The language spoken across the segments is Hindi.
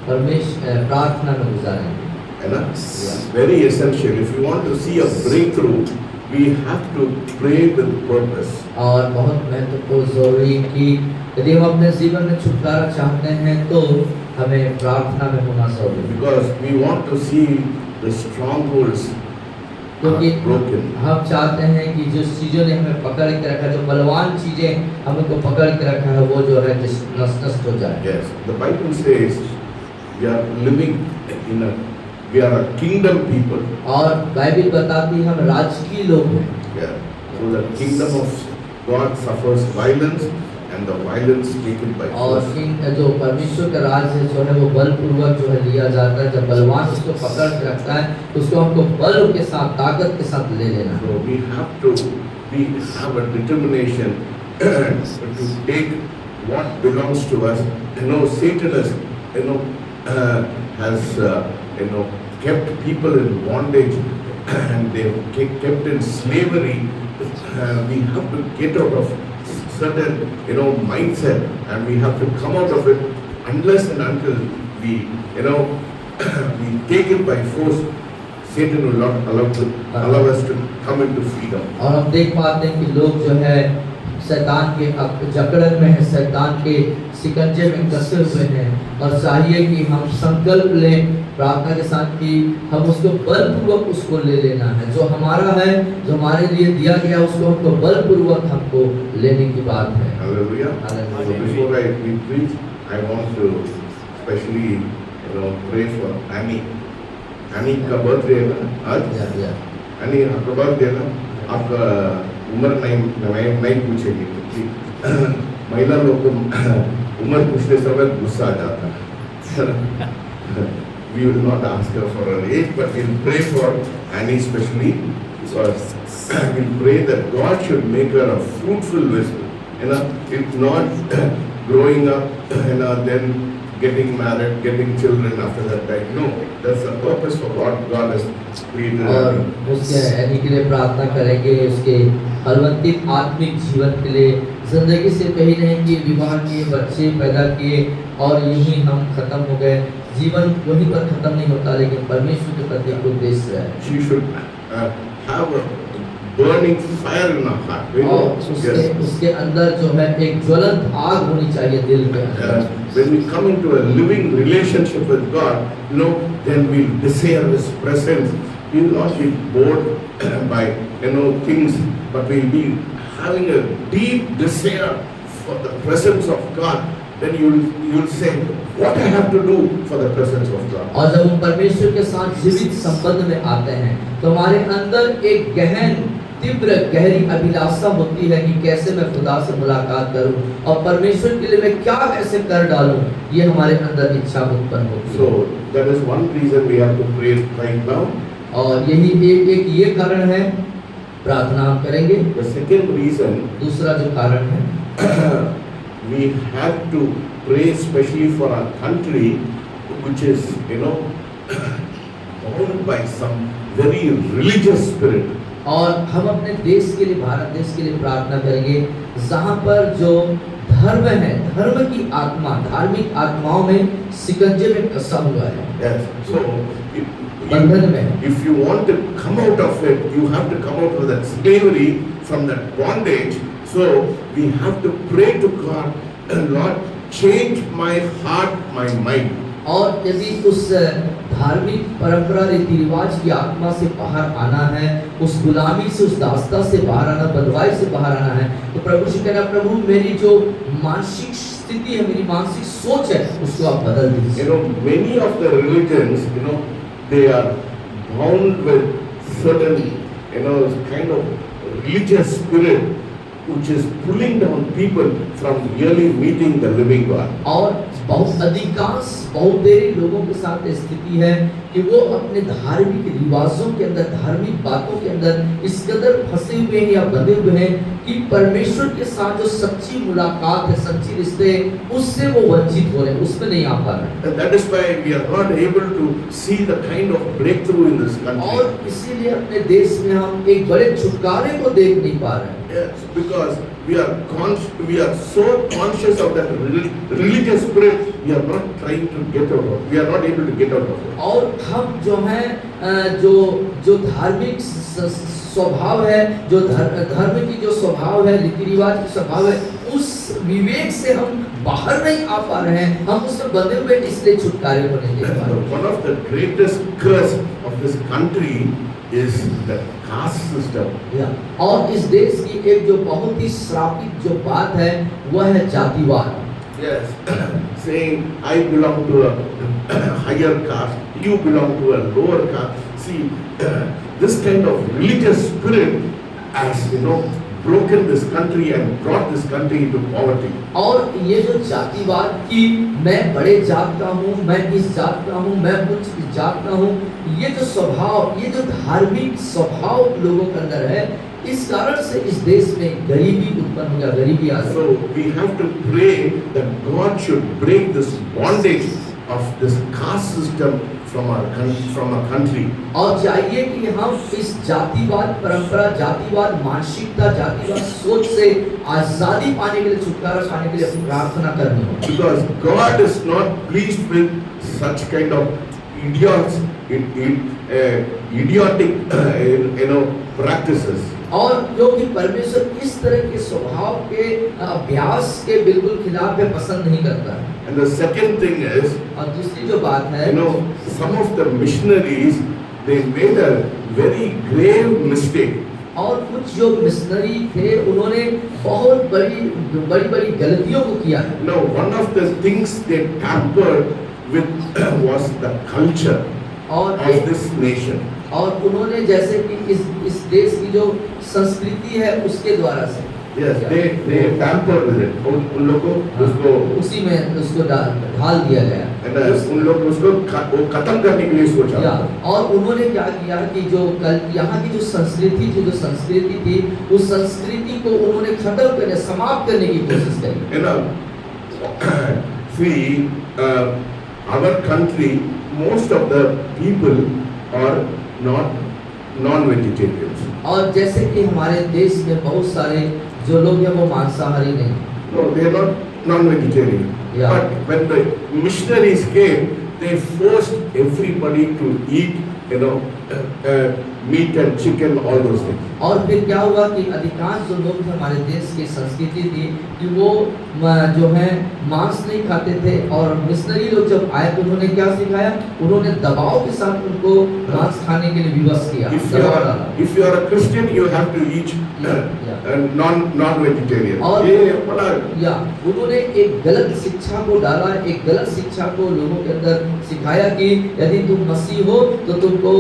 प्रार्थना में गुजारेंगे। And that's very essential. If you want to see a breakthrough, we have to pray with purpose. और बहुत महत्वपूर्ण जरूरी कि यदि हम अपने जीवन में छुटकारा चाहते हैं तो हमें प्रार्थना में होना जरूरी है। Because we want to see the strongholds क्योंकि broken. हम चाहते हैं कि जो चीजों ने हमें पकड़ के रखा, जो बलवान चीजें हमको पकड़ के रखा है, वो जो है नष्ट हो जाए। Yes, the Bible says we are living in we are a kingdom people. और बाइबल बताती है हम राजकीय लोग हैं। Yeah. So the kingdom of God suffers violence, and the violence taken by और force. जो परमेश्वर का राज है जो है वो बलपूर्वक जो है लिया जाता है। जब बलवान उसको पकड़ के रखता है तो उसको हमको बल के साथ, ताकत के साथ ले लेना। So we have a determination to take what belongs to us. Satan has kept people in bondage and they kept in slavery. We have to get out of certain mindset, and we have to come out of it. Unless and until we we take it by force, Satan will not allow us to come into freedom. और हम देख पाते हैं कि लोग जो है शैतान के जकड़न में है, शैतान के शिकंजे में कसे हुए हैं, और चाहिए कि हम संकल्प लें प्रार्थना के साथ कि हम उसको बलपूर्वक उसको ले लेना है। जो हमारा है, जो हमारे लिए दिया गया, उसको हमको बलपूर्वक हमको लेने की बात है। Hallelujah. Hallelujah. So before we preach, I want to especially pray for Annie. Annie का birthday है ना आज? Annie आपका birthday है ना? आपका उम्र नहीं पूछेगी। महिला लोग को उम्र पूछने समय गुस्सा आ जाता है। We will not ask her for her age, but we'll pray for Annie especially, because we'll pray that God should make her a fruitful vessel. If not growing up, then getting married, getting children after that time. No, that's the purpose for what God has created. और उसके एनी के लिए प्रार्थना करेंगे, उसके फलवंतित आत्मिक जीवन के लिए। जिंदगी से कहीं नहीं कि विवाह किए, बच्चे पैदा किए और यूं ही हम खत्म हो गए। जीवन वहीं पर खत्म नहीं होता, लेकिन परमेश्वर के प्रति एक उद्देश्य है। She should have a burning fire in her heart. और उसके अंदर जो है एक ज्वलंत आग होनी चाहिए दिल के अंदर। When we come into a living relationship with God, then we'll desire His presence. We'll not be bored by things, but we'll be having a deep desire for the presence of God. Then you'll say, what I have to do for the presence of God. और जब हम परमेश्वर के साथ जीवित संबंध में आते हैं तो हमारे अंदर एक गहन तीव्र गहरी अभिलाषा होती है कि कैसे मैं खुदा से मुलाकात करूं और परमेश्वर के लिए मैं क्या कैसे कर डालूं। ये हमारे अंदर इच्छा उत्पन्न होती है। So that is one reason we have to pray right now. और यही एक ये कारण है, प्रार्थना हम करेंगे। The second reason, दूसरा जो कारण है, we have to pray especially for our country, which is bound by some very religious spirit. और हम अपने देश के लिए, भारत देश के लिए प्रार्थना करेंगे जहाँ पर जो धर्म है, धर्म की आत्मा, धार्मिक आत्माओं में शिकंजे में कसा हुआ है। Yes. So बंधन में। if you want to come out of it, you have to come out of that slavery, from that bondage. So we have to pray to God, Lord, change my heart, my mind. और यदि उस धार्मिक परंपरा रीति रिवाज की आत्मा से बाहर आना है, उस गुलामी से, उस दासता से बाहर आना, बंधुआई से बाहर आना है, तो प्रभु से कहना, प्रभु मेरी जो मानसिक स्थिति है, मेरी मानसिक सोच है, उसको आप बदल दीजिए। Many of the religions, they are bound with certain, kind of religious spirit which is pulling down people from really meeting the living God. और बहुत देरी लोगों के साथ स्थिति है कि वो अपने धार्मिक रिवाजों के अंदर, धार्मिक बातों के अंदर इस कदर फंसे हुए हैं या बंधे हुए हैं कि परमेश्वर के साथ जो सच्ची मुलाकात है, सच्ची रिश्ते, उससे वो वंचित हो रहे हैं, उसमें नहीं आ पा रहे। And that is why we are not able to see the kind of breakthrough in this country. और इसीलिए अपने देश में हम एक बड़े छुटकारे को देख नहीं पा रहे हैं। Yes, because we are so conscious of that religious spirit, we are not trying to get out of. We are not able to get out of it. और हम जो है जो धार्मिक स्वभाव है, जो धर्म की जो स्वभाव है, रीति रिवाज की स्वभाव है, उस विवेक से हम बाहर नहीं आ पा रहे हैं, हम उसमें बंधे हुए इसलिए छुटकारे को नहीं दे पा रहे। One of the greatest curse of this country is the caste system. और इस देश की एक जो बहुत ही श्रापित जो बात है वह है जातिवाद। Yes, saying I belong to a higher caste, you belong to a lower caste. See, this kind of religious spirit has, broken this country and brought this country into poverty. और ये जो जातिवाद की मैं बड़े जात का हूँ, मैं इस जात का हूँ, मैं उच्च जात का हूँ, ये जो स्वभाव, ये जो धार्मिक स्वभाव लोगों के अंदर है, इस कारण से इस देश में गरीबी उत्पन्न हो गया, गरीबी आ गई। So we have to pray that God should break this bondage of this caste system from our country. और चाहिए कि हम इस जातिवाद परंपरा, जातिवाद मानसिकता, जातिवाद सोच से आजादी पाने के लिए, छुटकारा पाने के लिए प्रार्थना करनी हो। Because God is not pleased with such kind of idiotic, practices. और क्योंकि परमेश्वर इस तरह के स्वभाव के अभ्यास के बिल्कुल खिलाफ है, पसंद नहीं करता है। And the second thing is, और दूसरी जो बात है, some of the missionaries, they made a very grave mistake. और कुछ जो मिशनरी थे उन्होंने बहुत बड़ी गलतियों को किया है। One of the things they tampered with was the culture of this nation. और उन्होंने जैसे कि इस देश की जो संस्कृति है उसके द्वारा से Yes, they tampered with it. उन लोगों को उसको उसी में उसको ढाल दिया गया। उन लोग उसको खत्म करने के लिए सोचा। और उन्होंने क्या किया कि जो यहाँ की जो संस्कृति थी, उस संस्कृति को उन्होंने खत्म करने, समाप्त करने की कोशिश करी। Our country, most of the people are not non-vegetarians. और जैसे कि हमारे देश में बहुत सारे जो लोग हैं वो मांसाहारी नहीं। No, they are not non-vegetarian. But when the missionaries came, they forced everybody to eat, meat and chicken, all those things. और फिर क्या हुआ कि अधिकांश जो लोग थे हमारे देश की संस्कृति थी कि वो जो है मांस नहीं खाते थे, और मिशनरी लोग जब आए तो उन्होंने क्या सिखाया, उन्होंने दबाव के साथ उनको मांस खाने के लिए विवश किया। If you are a Christian, you have to eat non-vegetarian. और उन्होंने एक गलत शिक्षा को डाला, एक गलत शिक्षा को लोगों के अंदर सिखाया कि यदि तुम मसीह हो तो तुमको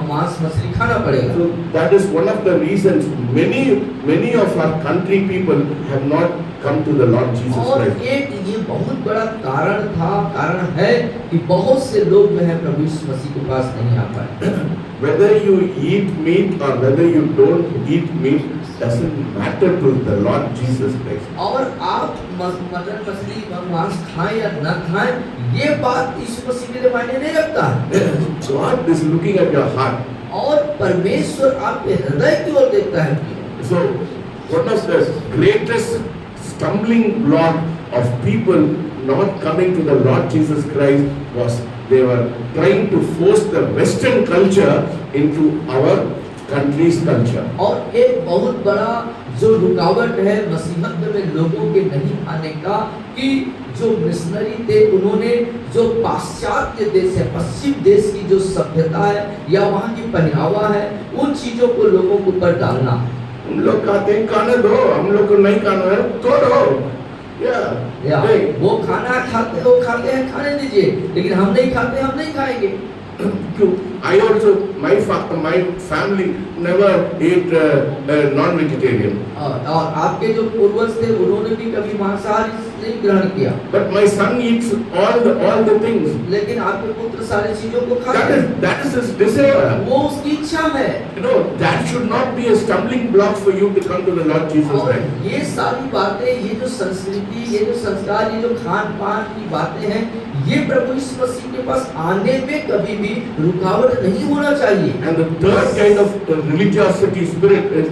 मांस मछली खाना पड़ेगा। So that is one of the reasons many of our country people have not come to the Lord Jesus Christ. और एक ये बहुत बड़ा कारण है कि बहुत से लोग जो है प्रभु यीशु मसीह के पास नहीं आ पाए। Whether you eat meat or whether you don't eat meat doesn't matter to the Lord Jesus Christ. और आप मटन मछली मांस खाएं या न खाएं, ये बात यीशु मसीह के लिए मायने नहीं रखता है। God is looking at your heart. और परमेश्वर आपके हृदय की ओर देखता है। So one of the greatest stumbling block of people not coming to the Lord Jesus Christ was they were trying to force the Western culture into our country's culture. और एक बहुत बड़ा जो रुकावट है मसीहत में लोगों के नहीं आने का कि जो मिशनरी थे उन्होंने जो पाश्चात्य देश है, पश्चिम देश की जो सभ्यता है या वहाँ की पहनावा है, उन चीजों को लोगों के ऊपर डालना। उन लोग कहते हैं खाने दो, हम लोग को नहीं खाना है तो दो। वो खाना खाते हैं, खाने दीजिए, लेकिन हम नहीं खाते, हम नहीं खाएंगे। I also, my family never ate non-vegetarian. और आपके जो पूर्वज थे उन्होंने भी कभी मांसाहारी नहीं ग्रहण किया। But my son eats all the things. लेकिन आपके पुत्र सारी चीजों को खाते हैं। That is his desire. वो उसकी इच्छा है। That should not be a stumbling block for you to come to the Lord Jesus Christ. ये सारी बातें, ये जो संस्कृति, ये जो संस्कार, ये जो खान पान की बातें हैं, ये प्रभु यीशु मसीह के पास आने में कभी भी रुकावट नहीं होना चाहिए। And the third kind of religiosity spirit is,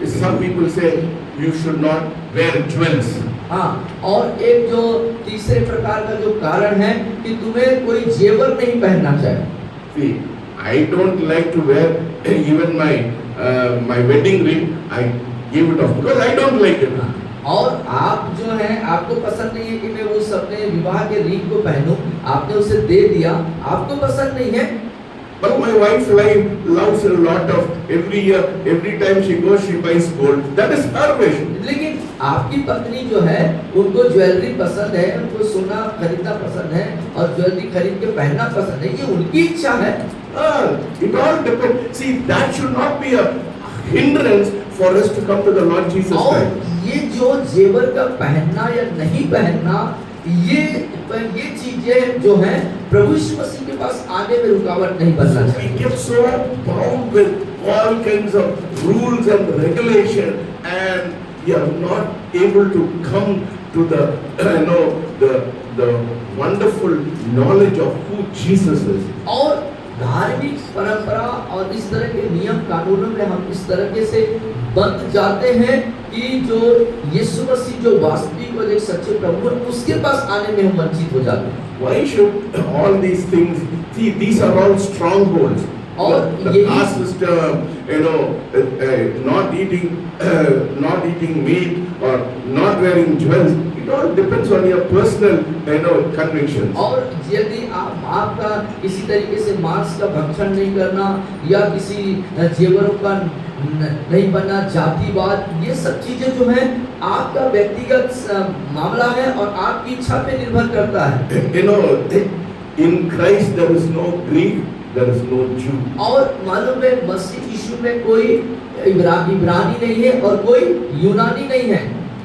some people say you should not wear jewels. हाँ, और एक जो तीसरे प्रकार का जो कारण है कि तुम्हें कोई जेवर नहीं पहनना चाहिए। See, I don't like to wear even my wedding ring. I give it off because I don't like it. और आप जो है आपको पसंद नहीं है कि मैं उस अपने विवाह के रिंग को पहनूं, आपने उसे दे दिया, आपको पसंद नहीं है। But my wife loves a lot of every year, every time she goes, she buys gold. That is her wish. लेकिन आपकी पत्नी जो है उनको ज्वेलरी पसंद है, उनको सोना खरीदना पसंद है और ज्वेलरी खरीद के पहनना पसंद है, ये उनकी इच्छा है। It all depends. See, that should not be a hindrance for us to come to the Lord Jesus और Christ. ये जो जेवर का पहनना या नहीं पहनना, ये चीजें जो हैं प्रभु यीशु मसीह के पास आने में रुकावट नहीं बनना चाहिए। We get so bound with all kinds of rules and regulation, and we are not able to come to the the wonderful knowledge of who Jesus is. और धार्मिक परंपरा और इस तरह के नियम कानूनों में हम इस तरह से बंध जाते हैं कि जो यीशु मसीह जो वास्तविक और एक सच्चे प्रभु है उसके पास आने में हम वंचित हो जाते हैं। Why should all these things? See, these are all strongholds. और The caste system, not eating meat or not wearing jewels. It all depends on your personal, convictions. और यदि आपका किसी तरीके से मांस का भक्षण नहीं करना या किसी जेवरों का नहीं बनना, जातिवाद, ये सब चीजें जो हैं आपका व्यक्तिगत मामला है और आपकी इच्छा पे निर्भर करता है। In Christ there is no Greek, there is no Jew. और मालूम है मसीह यीशु में कोई इब्रानी नहीं है और कोई यूनानी नहीं है।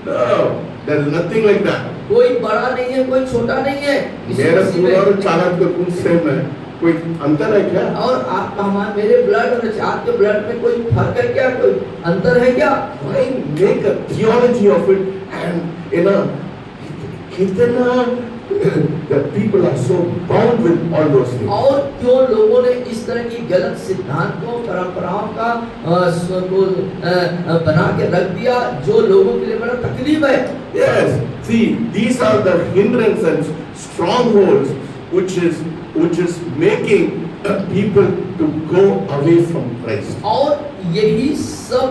No, there is nothing like that. कोई बड़ा नहीं है, कोई छोटा नहीं है। मेरा खून और चालक का खून सेम है, कोई अंतर है क्या? और आप हमारे मेरे ब्लड और आपके ब्लड में कोई फर्क है क्या, कोई अंतर है क्या? Why make a theology of it and कितना the people are so bound with all those things. और क्यों लोगों ने इस तरह की गलत सिद्धांतों परंपराओं का बना के रख दिया जो लोगों के लिए बड़ा तकलीफ है। Yes, see, these are the hindrances and strongholds which is making people to go away from Christ. और यही सब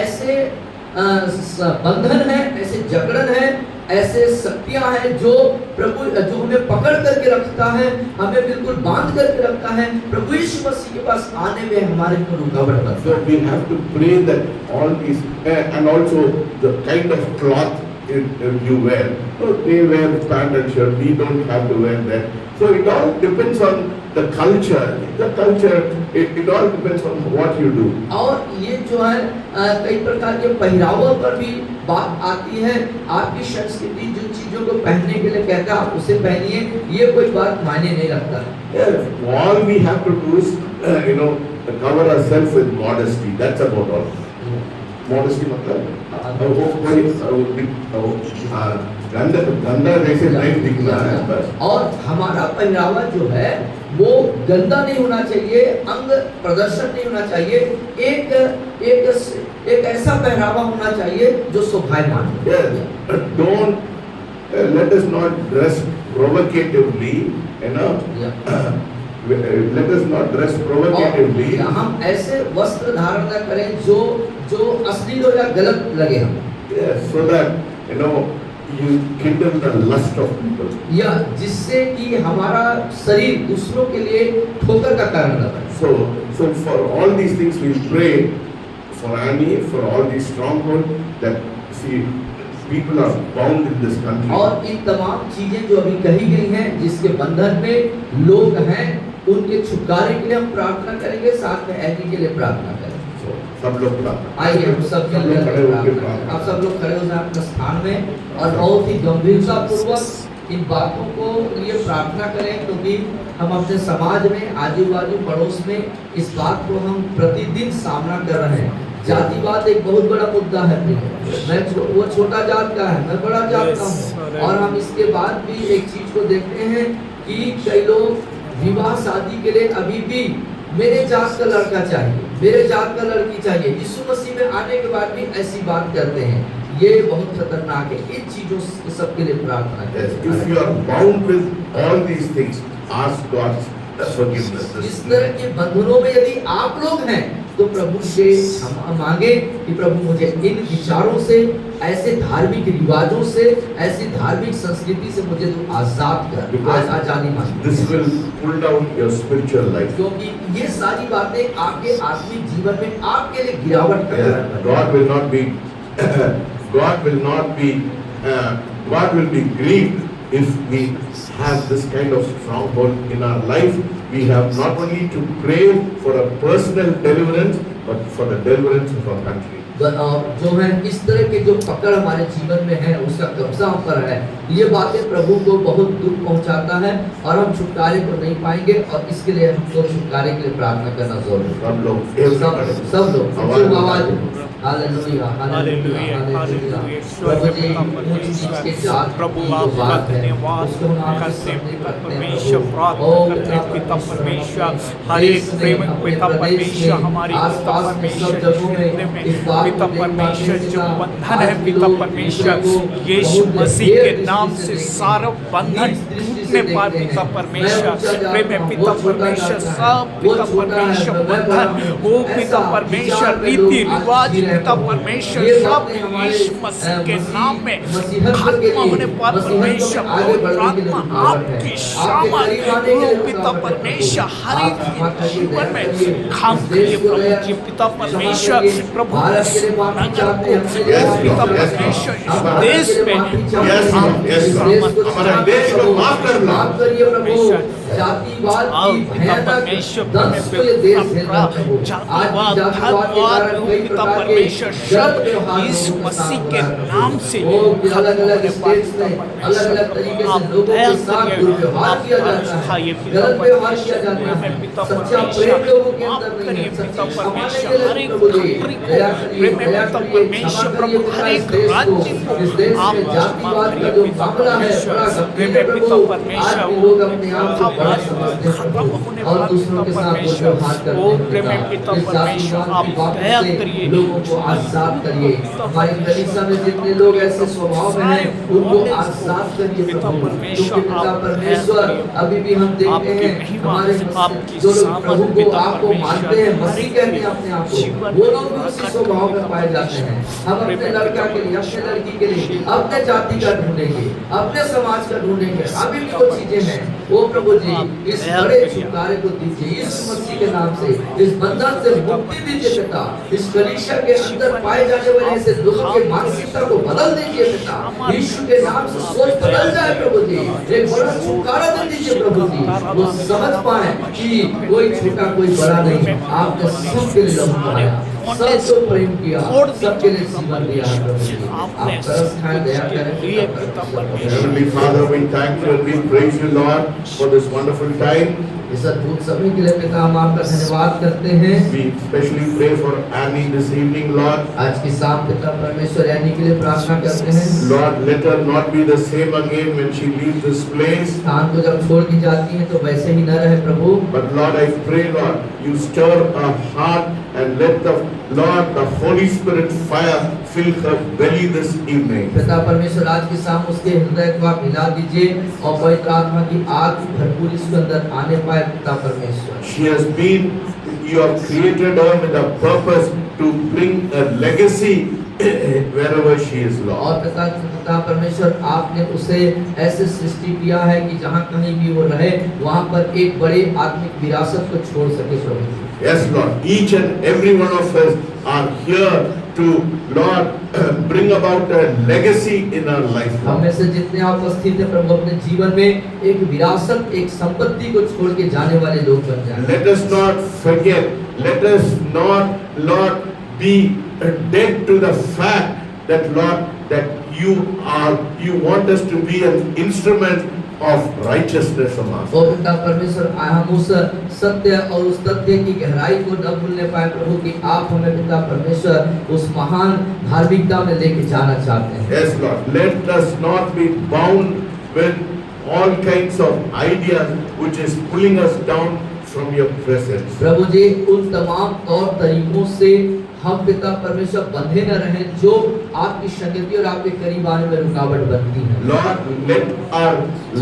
ऐसे बंधन है, ऐसे जकड़न है, ऐसे शक्तियां हैं जो हमें पकड़ करके रखता है, हमें बिल्कुल बांध करके रखता है, प्रभु यीशु मसीह के पास आने में हमारे को रुकावट करता है। So we have to pray that all these and also the kind of cloth you wear. So they wear pant and shirt. We don't have to wear that. So it all depends on the culture. The culture, it all depends on what you do. और ये जो है कई प्रकार के पहरावों पर भी बात आती है। आपकी संस्कृति जिन चीजों को पहनने के लिए कहता है आप उसे पहनिए, ये कोई बात मायने नहीं रखता है। Yes, all we have to do is cover ourselves with modesty. That's about all. Modesty मतलब गंदा जैसे नहीं दिखना है बस। और हमारा पहरावा जो है वो गंदा नहीं होना चाहिए, अंग प्रदर्शन नहीं होना चाहिए, एक ऐसा पहरावा होना चाहिए जो शोभायमान हो। Don't let us not dress provocatively, let us not dress provocatively. हम ऐसे वस्त्र धारण न करें जो अश्लील हो या गलत लगे हम। Yes, so that you kindle the lust of people. या जिससे कि हमारा शरीर दूसरों के लिए ठोकर का कारण न बने। So for all these things we pray for Annie, for all these strongholds that see people are bound in this country. और इन तमाम चीजें जो अभी कही गई हैं जिसके बंधन में लोग हैं उनके छुटकारे के लिए हम प्रार्थना करेंगे, साथ में एनी के लिए प्रार्थना करेंगे। सब लोग प्रार्थना आइए हम सब खड़े होकर प्रार्थना। आप सब लोग खड़े हो जाए अपने स्थान में और बहुत ही गंभीरता पूर्वक इन बातों को लिए प्रार्थना करें, क्योंकि हम अपने समाज में आजू बाजू पड़ोस में इस बात को हम प्रतिदिन सामना कर रहे हैं। जातिवाद एक बहुत बड़ा मुद्दा है। वो छोटा जात का है, मैं बड़ा जात का हूँ। और हम इसके बाद भी एक चीज को देखते हैं कि कई लोग विवाह शादी के लिए अभी भी मेरे जात का लड़का चाहिए, मेरे जात का लड़की चाहिए। यीशु मसीह में आने के बाद भी ऐसी बात करते हैं, ये बहुत खतरनाक है। इन चीजों सबके लिए प्रार्थना करें। If you are bound with all these things, ask God's forgiveness. इस तरह के बंधनों में यदि आप लोग हैं तो प्रभु से क्षमा मांगे कि प्रभु मुझे इन विचारों से, ऐसे धार्मिक रिवाजों से, ऐसी धार्मिक संस्कृति से मुझे तो आजाद कर, आजादी मांगे। This will pull down your spiritual life. क्योंकि ये सारी बातें आपके आत्मिक जीवन में आपके लिए गिरावट का कारण बनेगी। God will not be, God will be grieved if we have this kind of stronghold in our life. We have not only to pray for a personal deliverance, but for the deliverance of our country. जो है इस तरह के जो पकड़ हमारे जीवन में है, उसका कब्जा हम पर है, ये बातें प्रभु को बहुत दुख पहुंचाता है और हम छुटकारे को नहीं पाएंगे। और इसके लिए हमको छुटकारे के लिए प्रार्थना करना जरूरी है। सब लोग आवाज हालेलुया हालेलुया हालेलुया। प्रभु जी उस चीज के जात प्रभु की जो आपका बात है धन्यवाद उसको हम आपके करते सामने पिता रखते हैं परमेश्वर, प्रभु। प्रार्थना करते हैं पिता परमेश्वर, हर एक प्रेम पिता परमेश्वर, हमारी पिता परमेश्वर जीवित में पिता परमेश्वर जो बंधन है पिता परमेश्वर, यीशु मसीह के नाम से सारा बंधन टूटने पर पिता परमेश्वर, प्रेम पिता परमेश्वर, सब पिता परमेश्वर बंधन, वो पिता परमेश्वर रीति रिवाज पिता परमेश्वर सब यीशु मसीह के नाम में खत्म होने पर परमेश्वर प्रार्थना आपकी शामत वो पिता परमेश्वर हर एक जीवन में काम करिए प्रभु जी पिता परमेश्वर, प्रभु इस नगर को पिता परमेश्वर इस देश में हमारा देश को माफ करना। जातिवाद आओ की पिता भयानक परमेश्वर, दंश को ये देश झेल रहा है प्रभु। जातिवाद आज भी जातिवाद के धर्मवाद कारण कई पिता प्रकार के परमेश्वर गलत सब व्यवहार यीशु लोगों के साथ मसीह हो के रहा है नाम प्रभु। से वो अलग अलग खत्म स्टेट्स होने में पर अलग अलग तरीके आप से लोगों के साथ दया दुर्व्यवहार करिए, किया आप जाता है, सिखाइए पिता गलत व्यवहार परमेश्वर, किया जाता है, पिता सच्चा परमेश्वर, प्रेम लोगों के माफ अंदर नहीं करिए है। पिता सच्ची क्षमा परमेश्वर, के हर लिए एक प्रभु जी कंट्री को दया करिए, प्रेम दया पिता करिए, परमेश्वर, क्षमा प्रभु करिए हर इस एक देश राज्य को। को इस देश आप में क्षमा जातिवाद का करिए जो पिता मामला है परमेश्वर, बड़ा गंभीर प्रेम है पिता प्रभु। आज परमेश्वर, भी लोग अपने आप को बड़ा बात समझते हैं खत्म प्रभु होने और पर दूसरों के पिता साथ परमेश्वर, दुर्व्यवहार करते वो हैं प्रेम पिता। पिता इस परमेश्वर, जातिवाद आप की बातों दया से करिए लोगों को आजाद करिए। हमारी कलीसिया में जितने लोग ऐसे स्वभाव में हैं उनको आजाद करिए पिता प्रभु। परमेश्वर, क्योंकि पिता आप परमेश्वर दया करिए। अभी भी हम देखते आपकी हैं महिमा, हमारे आपकी जो लोग सामर्थ प्रभु को पिता आपको परमेश्वर, मानते हैं, हर मसीह एक कहते हैं अपने आप जीवन को, वो लोग भी में उसी प्रकट स्वभाव में पिता पाए जाते हैं। हम अपने प्रेम लड़का के लिए, अपने लड़की के लिए, अपने जाति का ढूंढेंगे, अपने समाज का ढूंढेंगे। अभी भी वो चीजें हैं। वो प्रभु जी इस बड़े छुटकारे को दीजिए यीशु मसीह के नाम से, इस बंधन से मुक्ति दीजिए पिता। इस कलीसिया के अंदर पाए जाने वाले ऐसे लोगों के मानसिकता को बदल दीजिए पिता। यीशु के नाम से सोच बदल जाए प्रभु जी। एक बड़ा छुटकारा दे दीजिए प्रभु जी। वो समझ पाए कि कोई छोटा कोई बड़ा नहीं, आपने सबके लिए लहू बहाया, सबको प्रेम किया, सबके लिए जीवन दिया है प्रभु जी। आप तरस खाए, दया करें पिता परमेश्वर। Heavenly Father, we thank you and we praise you, Lord, for this wonderful time. इस अद्भुत समय के लिए पिता हम आपका धन्यवाद करते हैं। We especially pray for Annie this evening, Lord. आज की शाम पिता परमेश्वर यानी के लिए प्रार्थना करते हैं। Lord, let her not be the same again when she leaves this place. स्थान को जब छोड़ दी जाती है तो वैसे ही न रहे प्रभु। But Lord, I pray, Lord, you stir her heart and let the Lord, the Holy Spirit fire fill her belly this evening. पिता परमेश्वर आज की शाम उसके हृदय को आप हिला दीजिए और पवित्र आत्मा की आग भरपूर इसके अंदर आने पाए पिता परमेश्वर। She has been, you have created her with a purpose to bring a legacy wherever she is, Lord. और पिता परमेश्वर आपने उसे ऐसे सृष्टि किया है कि जहाँ कहीं भी वो रहे वहाँ पर एक बड़ी आत्मिक विरासत को छोड़ सके प्रभु। Yes, Lord. Each and every one of us are here to, Lord, bring about a legacy in our life, हम Lord. में से जितने आप उपस्थित हैं प्रभु अपने जीवन में एक विरासत, एक संपत्ति को छोड़ के जाने वाले लोग बन जाएं। Let us not forget, let us not, Lord, be dead to the fact that, Lord, that you want us to be an instrument of righteousness among us. और पिता परमेश्वर हम उस सत्य और उस तथ्य की गहराई को न भूलने पाए प्रभु कि आप हमें पिता परमेश्वर उस महान धार्मिकता में लेके जाना चाहते हैं। Yes, Lord. Let us not be bound with all kinds of ideas which is pulling us down from your presence. प्रभु जी उन तमाम तौर तरीकों से हम पिता परमेश्वर बंधे न रहें जो आपकी संगति और आपके करीब आने में रुकावट बनती है। Lord, let our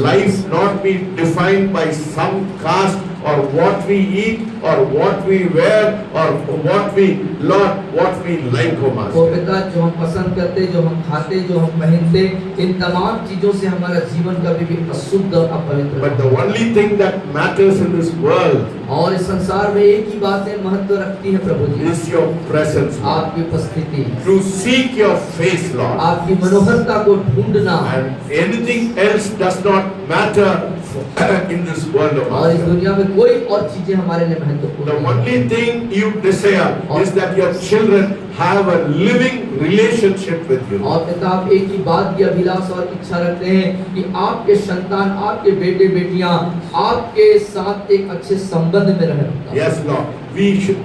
life not be defined by some caste or what we eat or what we wear or what we like, O वो Master. पिता जो हम पसंद करते, जो हम खाते, जो हम पहनते, इन तमाम चीजों से हमारा जीवन कभी भी अशुद्ध और अपवित्र But नहीं। the only thing that matters in this world और इस संसार में एक ही बातें महत्व रखती है प्रभु जी, is your presence, Lord. आपकी उपस्थिति, To seek your face, Lord. आपकी मनोहरता को ढूंढना, And anything else does not matter in this world, O और इस Master. दुनिया में कोई और चीजें हमारे लिए महत्वपूर्ण The नहीं है। only thing you desire is that your children have a living relationship with you. और पिता आप एक ही बात की अभिलाष और इच्छा रखते हैं कि आपके संतान, आपके बेटे बेटियां आपके साथ एक अच्छे संबंध में रहें। Yes, Lord. We should,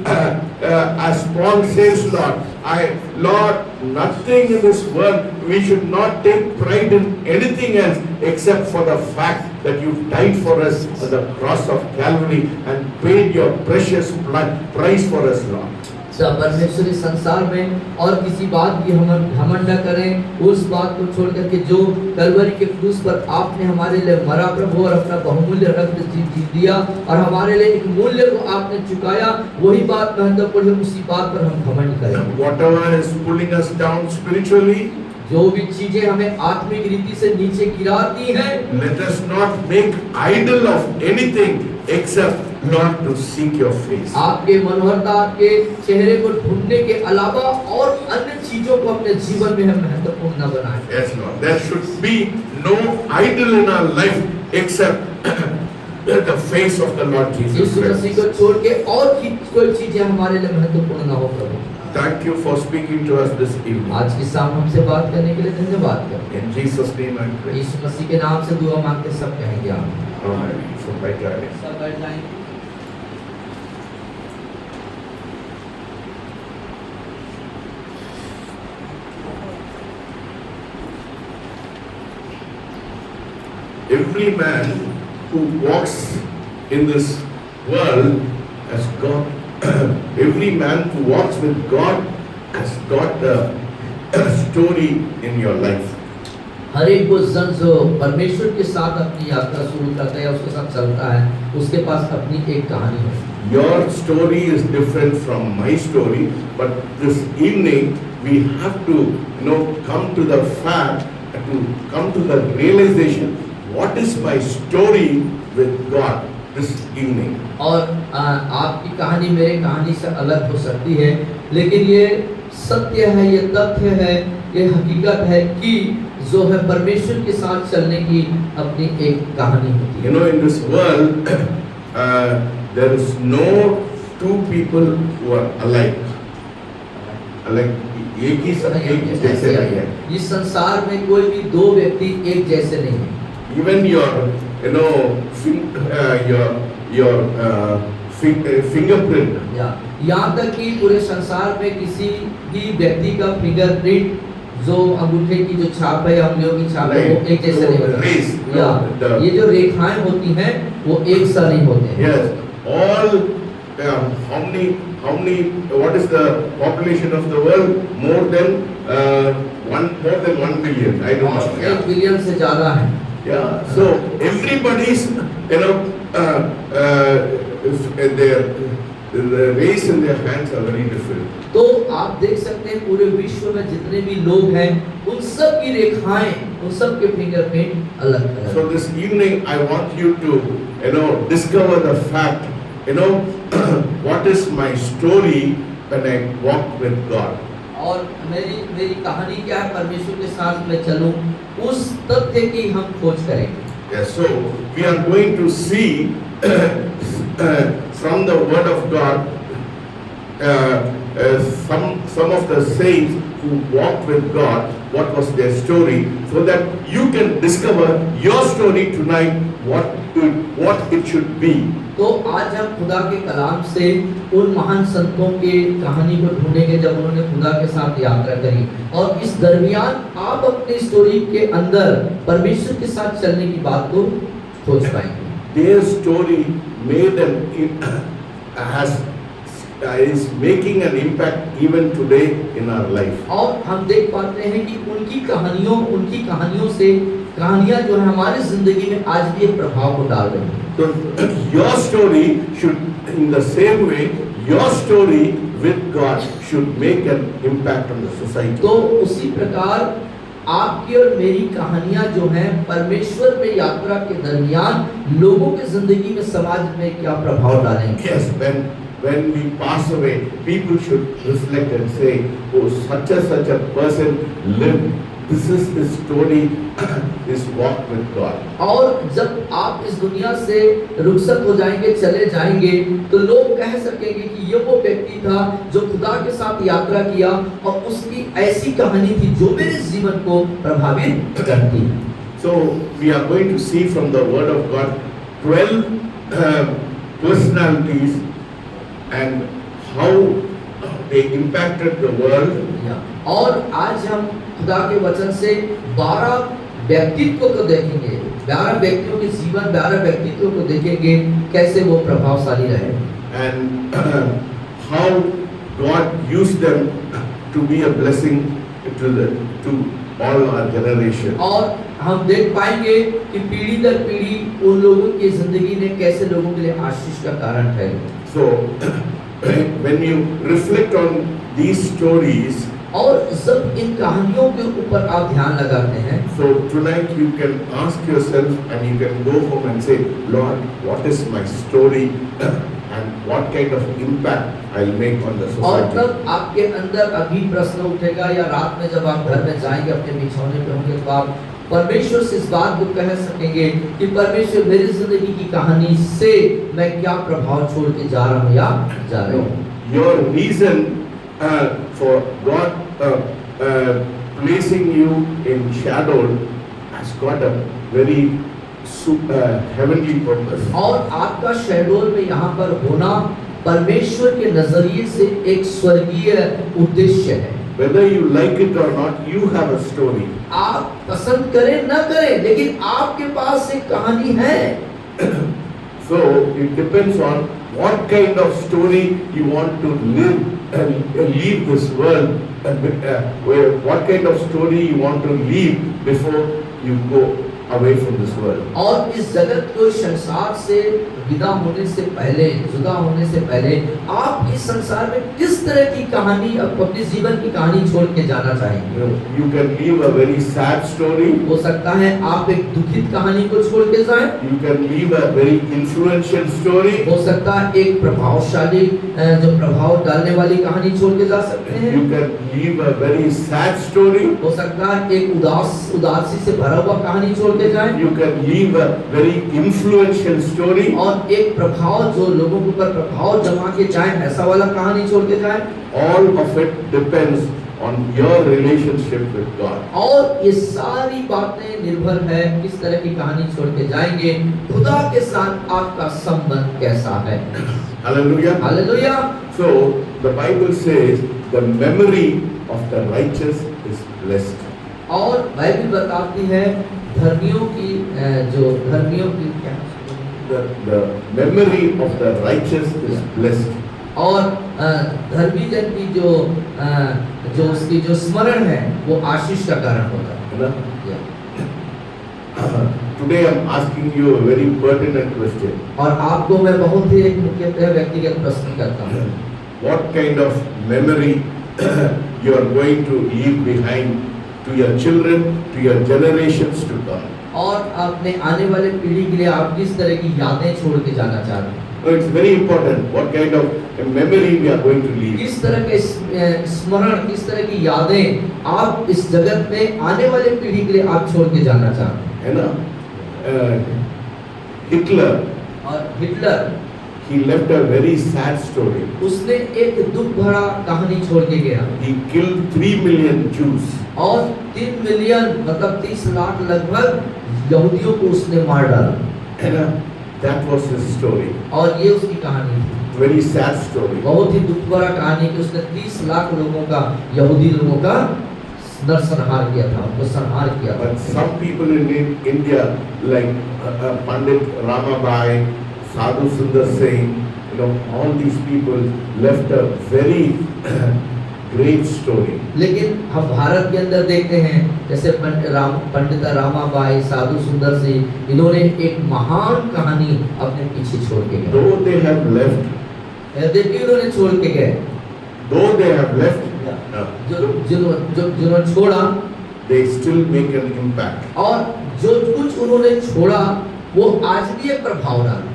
as Paul says, Lord, nothing in this world, we should not take pride in anything else except for the fact that you died for us on the cross of Calvary and paid your precious blood price for us, Lord. सब परमेश्वरी संसार में और किसी बात की हम घमंड न करें, उस बात को छोड़ करके जो कलवरी के क्रूस पर आपने हमारे लिए मरा प्रभु और अपना बहुमूल्य रक्त जी दिया और हमारे लिए एक मूल्य को आपने चुकाया, वही बात महत्वपूर्ण है, उसी बात पर हम घमंड करें। Whatever is pulling us down spiritually, जो भी चीजें हमें आत्मिक रीति से नीचे गिराती हैं, let us not make idol of anything except Lord to seek your face. आपके मनोहरता, आपके चेहरे को ढूंढने के अलावा और अन्य चीजों को अपने जीवन में हम महत्वपूर्ण न बनाएं। Yes, Lord. There should be no idol in our life except the face of the Lord Jesus Yeshu Masih Christ. को छोड़ के और कोई चीजें हमारे लिए महत्वपूर्ण न हो प्रभु। Thank you for speaking to us this evening. आज की शाम हमसे बात करने के लिए धन्यवाद करते In Jesus' name I हैं। pray. यीशु मसीह के नाम से दुआ मांगते सब कहेंगे आमीन। Amen. So, by God. सब बैठ जाएंगे। Every man who walks in this world has got, every man who walks with God has got a story in your life. हर एक वो जन जो परमेश्वर के साथ अपनी यात्रा शुरू करता है, उसके साथ चलता है, उसके पास अपनी एक कहानी है। Your story is different from my story, but this evening we have to, come to the fact, to come to the realization, what is my story with God this evening? और आपकी कहानी मेरी कहानी से अलग हो सकती है, लेकिन ये सत्य है, ये तथ्य है, ये हकीकत है कि जो है परमेश्वर के साथ चलने की अपनी एक कहानी होती है। In this world, there is no two people who are alike. एक ही जैसे नहीं है। इस संसार में कोई भी दो व्यक्ति एक जैसे नहीं है। Even your fingerprint. यहाँ तक कि पूरे संसार में किसी भी व्यक्ति का फिंगरप्रिंट, जो अंगूठे की जो छाप है, उंगलियों की छाप है, वो एक जैसे नहीं होते। या ये जो रेखाएं होती हैं वो एक सा नहीं होते हैं। Yes, all how many what is the population of the world? More than 1 billion. I don't know. 1 billion से ज्यादा है। Yeah. So everybody's the race in their hands are very different. तो आप देख सकते हैं पूरे विश्व में जितने भी लोग हैं, उन सब की रेखाएं, उन सब के फिंगरप्रिंट अलग अलग। So this evening I want you to discover the fact, what is my story when I walk with God. और मेरी कहानी क्या है, परमेश्वर के साथ मैं चलूं, उस तथ्य की हम खोज करेंगे। Yes, so we are going to see from the Word of God some of the saints who walked with God, what was their story, so that you can discover your story tonight, what it should be. तो आज हम खुदा के कलाम से उन महान संतों के कहानी को ढूंढेंगे जब उन्होंने खुदा के साथ यात्रा करी, और इस दरमियान आप अपनी स्टोरी के अंदर परमेश्वर के साथ चलने की बात को खोज पाएंगे। Their story made is making an impact even today in our life. और हम देख पाते हैं कि उनकी कहानियों से कहानियां जो है हमारी जिंदगी में आज भी एक प्रभाव को डाल रही हैं। So your story should, in the same way, your story with God should make an impact on the society. तो उसी प्रकार आपकी और मेरी कहानियां जो हैं परमेश्वर में यात्रा के दरमियान लोगों की जिंदगी में, समाज में क्या प्रभाव डालेंगे। Yes, when we pass away, people should reflect and say, oh, such a person lived. This is his story, his walk with God. और जब आप इस दुनिया से रुखसत हो जाएंगे, चले जाएंगे, तो लोग कह सकेंगे कि ये वो व्यक्ति था जो खुदा के साथ यात्रा किया और उसकी ऐसी कहानी थी जो मेरे जीवन को प्रभावित करती। So we are going to see from the Word of God 12 personalities and how they impacted the world. और आज हम खुदा के वचन से 12 व्यक्तित्व को देखेंगे, 12 व्यक्तियों के जीवन, 12 व्यक्तित्व को देखेंगे कैसे वो प्रभावशाली रहे, and how God used them to be a blessing to all our generation. और हम देख पाएंगे कि पीढ़ी दर पीढ़ी उन लोगों की जिंदगी ने कैसे लोगों के लिए आशीष का कारण है। So when you reflect on these stories, और जब इन कहानियों के ऊपर आप ध्यान लगाते हैं, so tonight you can ask yourself and you can go home and say, Lord, what is my story and what kind of impact I'll make on the और society. तब आपके अंदर अभी प्रश्न उठेगा या रात में जब आप घर में जाएंगे, अपने बिछौने पे होंगे, तो आप परमेश्वर से इस बात को कह सकेंगे कि परमेश्वर मेरी जिंदगी की कहानी से मैं क्या प्रभाव छोड़ के जा रहा हूँ या जा रही हूँ। Your reason for God placing you in shadow has got a very heavenly purpose. और आपका शैडोल में यहाँ पर होना परमेश्वर के नजरिए से एक स्वर्गीय उद्देश्य है। Whether you like it or not, you have a story. आप पसंद करें न करें, लेकिन आपके पास एक कहानी है। So it depends on what kind of story you want to leave this world, what kind of story you want to leave before you go away from this world. और इस जगत को, संसार से विदा होने से पहले, जुदा होने से पहले आप इस संसार में किस तरह की कहानी, अपने जीवन की कहानी छोड़ के जाना चाहेंगे। You can leave a very sad story. हो सकता है आप एक दुखित कहानी को छोड़ के जाएं। You can leave a very influential story. हो सकता है एक प्रभावशाली, जो प्रभाव डालने वाली कहानी छोड़ के जा सकते हैं। You can leave a very sad story. हो सकता है एक उदासी से भरा हुआ कहानी छोड़ के जाएं। You can leave a very influential story. और एक प्रभाव जो लोगों के ऊपर प्रभाव जमा के जाए, ऐसा वाला कहानी छोड़ के जाए। All of it depends on your relationship with God. और ये सारी बातें निर्भर है किस तरह की कहानी छोड़ के जाएंगे, खुदा के साथ आपका संबंध कैसा है। Hallelujah. Hallelujah. So the Bible says the memory of the righteous is blessed. और बाइबल बताती है धर्मियों की क्या, The memory of the righteous is blessed. और धर्मी जन की जो उसकी जो स्मरण है वो आशीष का कारण होता है। Today I'm asking you a very pertinent question. और आपको मैं बहुत ही एक मुख्यतः व्यक्तिगत प्रश्न करता हूँ। What kind of memory you are going to leave behind to your children, to your generations to come? और अपने आने वाले पीढ़ी के लिए आप किस तरह की यादें छोड़ के जाना चाहते हैं? It's very important. What kind of a memory we are going to leave? किस तरह के स्मरण, किस तरह की यादें आप इस जगत में आने वाले पीढ़ी के लिए आप छोड़ के जाना चाहते हैं? है ना? Hitler, और Hitler, he left a very sad story. उसने एक दुख भरा कहानी छोड़ के गया। He killed 3 million Jews. और 3 मिलियन मतलब 30 लाख लगभग यहूदियों को उसने मार डाला। है ना? That was his story. और ये उसकी कहानी थी। Very sad story. बहुत ही दुख भरा कहानी कि उसने 30 लाख लोगों का, यहूदी लोगों का नरसंहार किया था, उनको संहार किया था। But some people in India, like Pandit Ramabai, Sadhu Sundar Singh, all these people left a very great story. लेकिन हम भारत के अंदर देखते हैं जैसे पंडित रामाबाई, साधु सुंदर सिंह, इन्होंने एक महान कहानी अपने पीछे छोड़ के गए। Though they have left, यद्यपि उन्होंने छोड़ के गए, though they have left, जिन्होंने छोड़ा, they still make an impact. और जो कुछ उन्होंने छोड़ा वो आज भी एक प्रभाव डाला।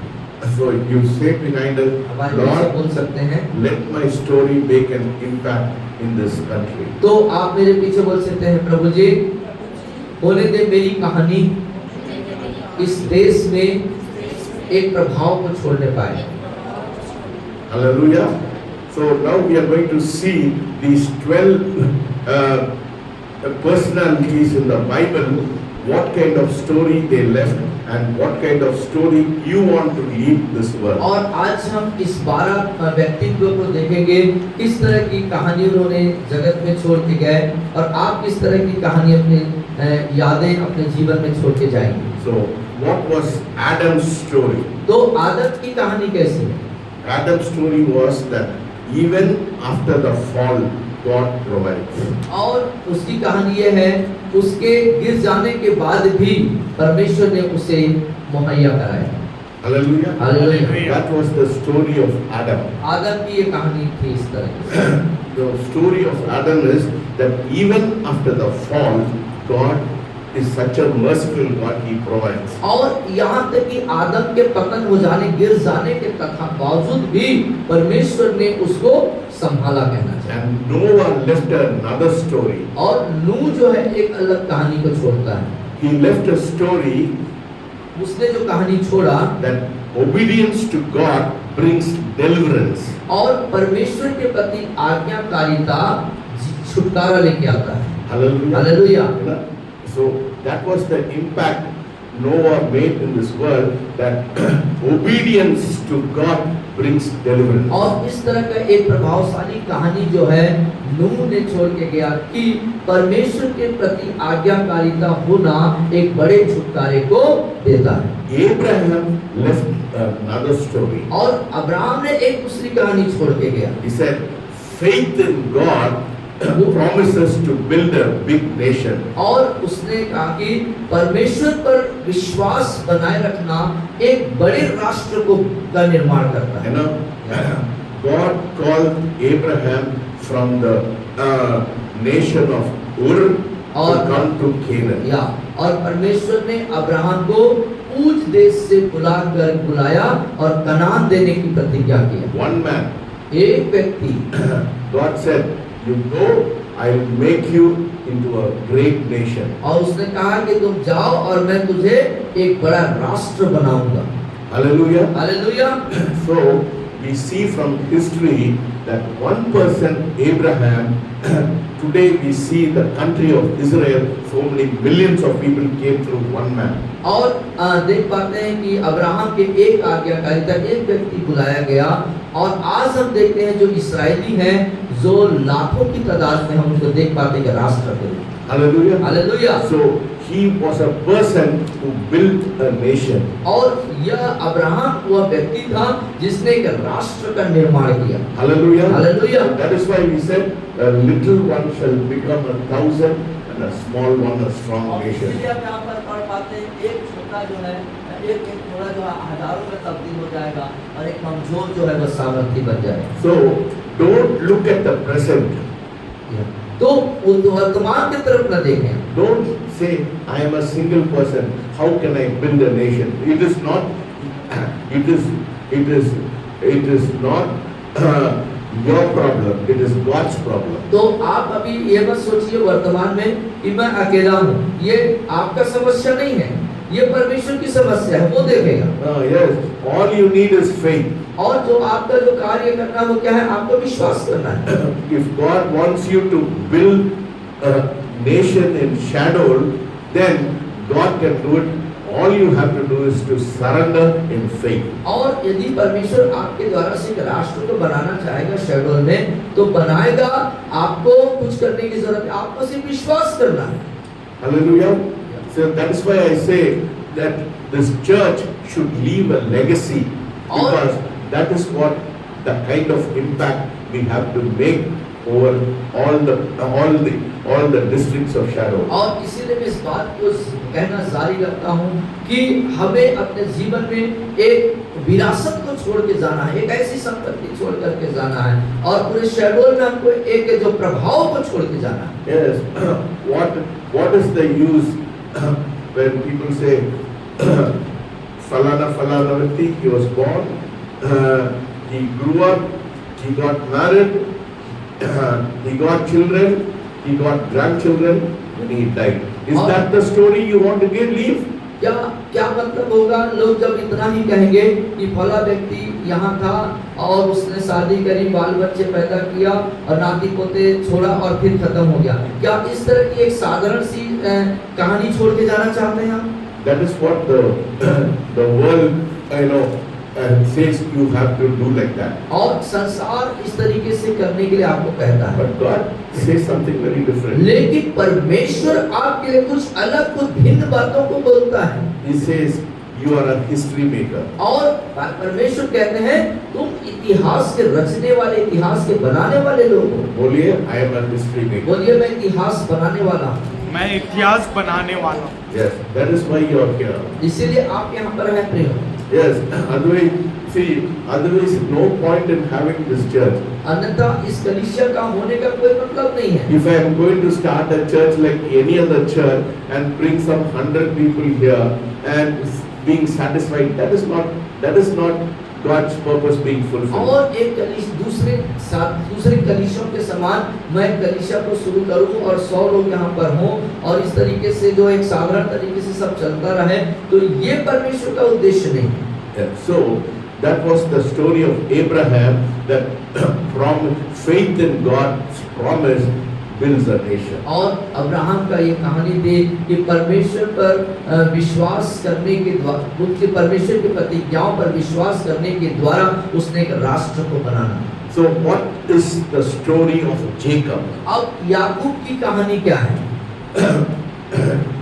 So you say behind us, हमारे जैसे Lord, बोल सकते हैं, let my story make an impact in this country. तो आप मेरे पीछे बोल सकते हैं, प्रभु जी होने दे मेरी कहानी इस देश में एक प्रभाव को छोड़ने पाए। Hallelujah. So now we are going to see these 12 personalities in the Bible, what kind of story they left and what kind of story you want to leave this world. और आज हम इस 12 व्यक्तित्व को देखेंगे, किस तरह की कहानी उन्होंने जगत में छोड़ के गए और आप किस तरह की कहानी अपनी यादें अपने जीवन में छोड़ के जाएंगे। So what was Adam's story? तो आदम की कहानी कैसी है? Adam's story was that even after the fall, God provides. और उसकी कहानी ये है, उसके गिर जाने के बाद भी परमेश्वर ने उसे मुहैया कराया। Hallelujah. Hallelujah. That was the story of Adam. आदम की ये कहानी थी इस तरह की। The story of Adam is that even after the fall, God is such a merciful God, He provides. और यहाँ तक कि आदम के पतन हो जाने, गिर जाने के बावजूद भी परमेश्वर ने उसको संभाला, कहना चाहिए। And Noah left another story. और नूह जो है एक अलग कहानी को छोड़ता है। He left a story उसने जो कहानी छोड़ा that obedience to God brings deliverance. और परमेश्वर के प्रति आज्ञाकारिता छुटकारा लेके आता है। Hallelujah. Hallelujah. So that was the impact Noah made in this world, that obedience to God brings deliverance. और इस तरह का एक प्रभावशाली कहानी जो है नूह ने छोड़ के गया कि परमेश्वर के प्रति आज्ञाकारिता होना एक बड़े छुटकारे को देता है। Abraham left another story. और अब्राहम ने एक दूसरी कहानी छोड़ के गया। He said, faith in God promises to build a big nation. और उसने कहा कि परमेश्वर पर विश्वास बनाए रखना एक बड़े राष्ट्र को का निर्माण करता है। You know, God called Abraham from the nation of Ur to come to Canaan. और परमेश्वर ने अब्राहम को ऊज देश से बुलाया और कनान देने की प्रतिज्ञा की। One man. एक व्यक्ति। God said, you go, I will make you into a great nation. और उसने कहा कि तुम जाओ और मैं तुझे एक बड़ा राष्ट्र बनाऊंगा। Hallelujah. Hallelujah. So we see from history that one person, Abraham, today we see the country of Israel, so many millions of people came through one man. और देख पाते हैं कि अब्राहम के एक आज्ञाकारिता, एक व्यक्ति बुलाया गया और आज हम देखते हैं जो इस्राएली हैं, जो लाखों की तादाद में हम उनको देख पाते हैं कि राष्ट्र के लिए। Hallelujah. Hallelujah. So he was a person who built a nation. और यह अब्राहम वह व्यक्ति था जिसने एक राष्ट्र का निर्माण किया। Hallelujah. Hallelujah. That is why we said a little one shall become 1,000 and a small one a strong nation. यहाँ पर पढ़ पाते हैं, एक छोटा जो है एक थोड़ा जो हजारों में तब्दील हो जाएगा और एक कमजोर जो है वह सामर्थ्य बन जाएगा। So don't look at the present. तो वर्तमान की तरफ न देखें। Don't say I am a single person. How can I build a nation? It is not. It is not your problem. It is God's problem. तो आप अभी ये मत सोचिए वर्तमान में कि मैं अकेला हूँ। ये आपका समस्या नहीं है, ये परमेश्वर की समस्या है, वो देखेगा। Yes. All you need is faith. और जो आपका जो कार्य करना वो क्या है? आपको विश्वास करना है। If God wants you to build a nation in shadow, then God can do it. All you have to do is to surrender in faith. और यदि परमेश्वर आपके द्वारा से एक राष्ट्र को बनाना चाहेगा शेड्यूल में, तो बनाएगा। आपको कुछ करने की जरूरत है, आपको सिर्फ विश्वास करना है। Hallelujah. So that is why I say that this church should leave a legacy Because that is what the kind of impact we have to make over all the districts of shadow. और इसीलिए मैं इस बात को कहना जारी रखता हूँ कि हमें अपने जीवन में एक विरासत को छोड़ के जाना है, एक ऐसी संपत्ति छोड़ करके जाना है, और पूरे शैडोल में हमको एक जो प्रभाव को छोड़ के जाना है। Yes. What is the use when people say falana व्यक्ति, he was born, he grew up, he got married, he got children, he got grandchildren, when he died. Is that the story you want to leave? क्या मतलब होगा लोग जब इतना ही कहेंगे कि फला व्यक्ति यहाँ था और उसने शादी करी, बाल बच्चे पैदा किया और नाती पोते छोड़ा और फिर खत्म हो गया। क्या इस तरह की एक साधारण सी कहानी छोड़ के जाना चाहते हैं आप? That is what the world says you have to do like that. और संसार इस तरीके से करने के लिए आपको कहता है। But God says something very different. लेकिन परमेश्वर आपके लिए कुछ अलग, कुछ भिन्न बातों को बोलता है। He says you are a history maker. और परमेश्वर कहते हैं तुम इतिहास के रचने वाले, इतिहास के बनाने वाले लोग हो। बोलिए I am a history maker. बोलिए मैं इतिहास बनाने वाला हूँ। मैं इतिहास बनाने वाला हूँ। Yes, that is why you are here. इसीलिए आप यहाँ पर हैं प्रिय। Yes, otherwise no point in having this church. अन्यथा इस कलीसिया का होने का कोई मतलब नहीं है। If I am going to start a church like any other church and bring some 100 people here and being satisfied, that is not God's purpose being fulfilled. और एक दूसरे कलीसियों के समान मैं कलीसिया को शुरू करूं और 100 लोग यहाँ पर हों और इस तरीके से जो एक साधारण तरीके से सब चलता रहे, तो ये परमेश्वर का उद्देश्य नहीं है। So that was the story of Abraham, that from faith in God's promise builds a nation. और अब्राहम का ये कहानी थी कि परमेश्वर पर विश्वास करने के द्वारा, उसके परमेश्वर की प्रतिज्ञाओं पर विश्वास करने के द्वारा उसने एक राष्ट्र को बनाना। So what is the story of Jacob? अब याकूब की कहानी क्या है?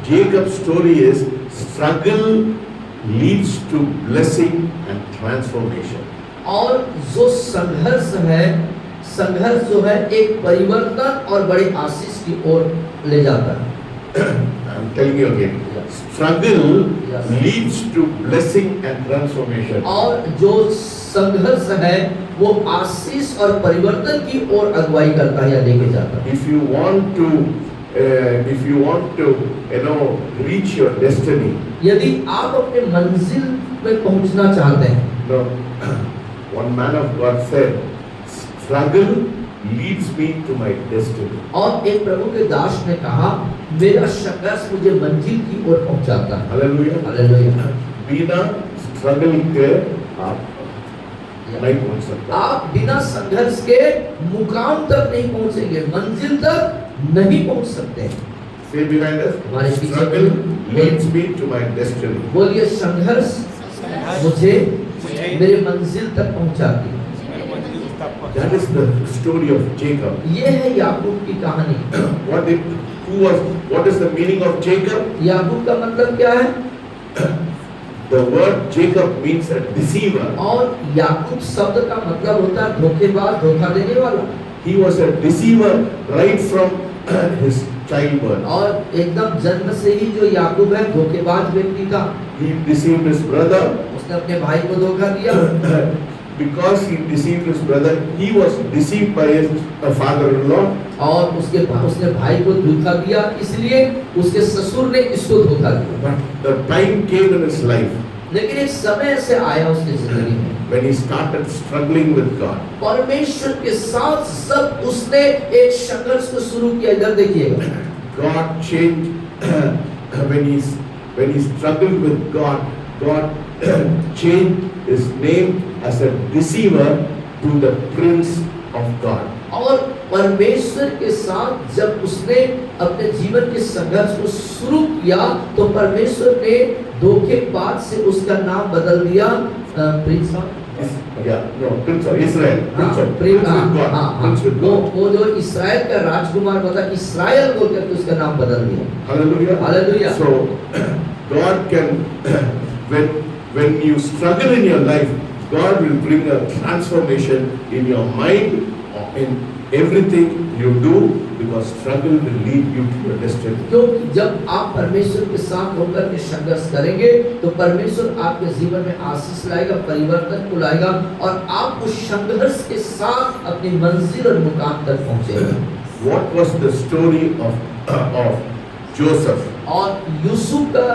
Jacob's story is struggle leads to blessing and transformation. और जो संघर्ष है, संघर्ष जो है एक परिवर्तन और बड़ी आशीष की ओर ले जाता है। I'm telling you again. Struggle leads to blessing and transformation. और जो संघर्ष है वो आशीष और परिवर्तन की ओर अगुवाई करता है या लेके जाता है। If you want to reach your destiny, यदि आप अपने मंजिल पे पहुंचना चाहते हैं, one man of God said, struggle leads me to my destiny. और एक प्रभु के दास ने कहा मेरा संघर्ष मुझे मंजिल की ओर पहुंचाता है। Hallelujah. हालेलुया। बिना स्ट्रगल के आप नहीं पहुंच सकते। आप बिना संघर्ष के मुकाम तक नहीं पहुंचेंगे, मंजिल तक नहीं पहुंच सकते। Say behind us, हमारे पीछे struggle leads me to my destiny. बोलिए संघर्ष मुझे मेरे मंजिल तक पहुंचाती है। That is the story of Jacob. ये है याकूब की कहानी। What is the meaning of Jacob? याकूब का मतलब क्या है? The word Jacob means a deceiver. और याकूब शब्द का मतलब होता है धोखेबाज, धोखा देने वाला। He was a deceiver right from his childbirth. और एकदम जन्म से ही जो याकूब है धोखेबाज व्यक्ति था। He deceived his brother. उसने अपने भाई को धोखा दिया। Because he deceived his brother, he was deceived by his father-in-law. और उसने भाई को धोखा दिया, इसलिए उसके ससुर ने इसको धोखा दिया। But the time came in his life लेकिन एक समय ऐसे आया उसकी जिंदगी में when he started struggling with God. परमेश्वर के साथ सब उसने एक संघर्ष को शुरू किया। इधर देखिएगा, God changed when he struggled with God. God changed his name as a deceiver to the Prince of God. और परमेश्वर के साथ जब उसने अपने जीवन के संघर्ष को शुरू किया तो परमेश्वर ने धोखेबाज से उसका नाम बदल दिया Prince of Prince of Israel. Prince with God. वो जो इस्राएल का राजकुमार बता, इस्राएल बोल करके उसका नाम बदल दिया। Hallelujah. Hallelujah. So God can when you struggle in your life, God will bring a transformation in your mind, in everything you do, because struggle will lead you to your destiny. क्योंकि जब आप परमेश्वर के साथ होकर के संघर्ष करेंगे तो परमेश्वर आपके जीवन में आशीष लाएगा, परिवर्तन को लाएगा और आप उस संघर्ष के साथ अपनी मंजिल और मुकाम तक पहुंचेंगे। What was the story of Joseph? और यूसुफ का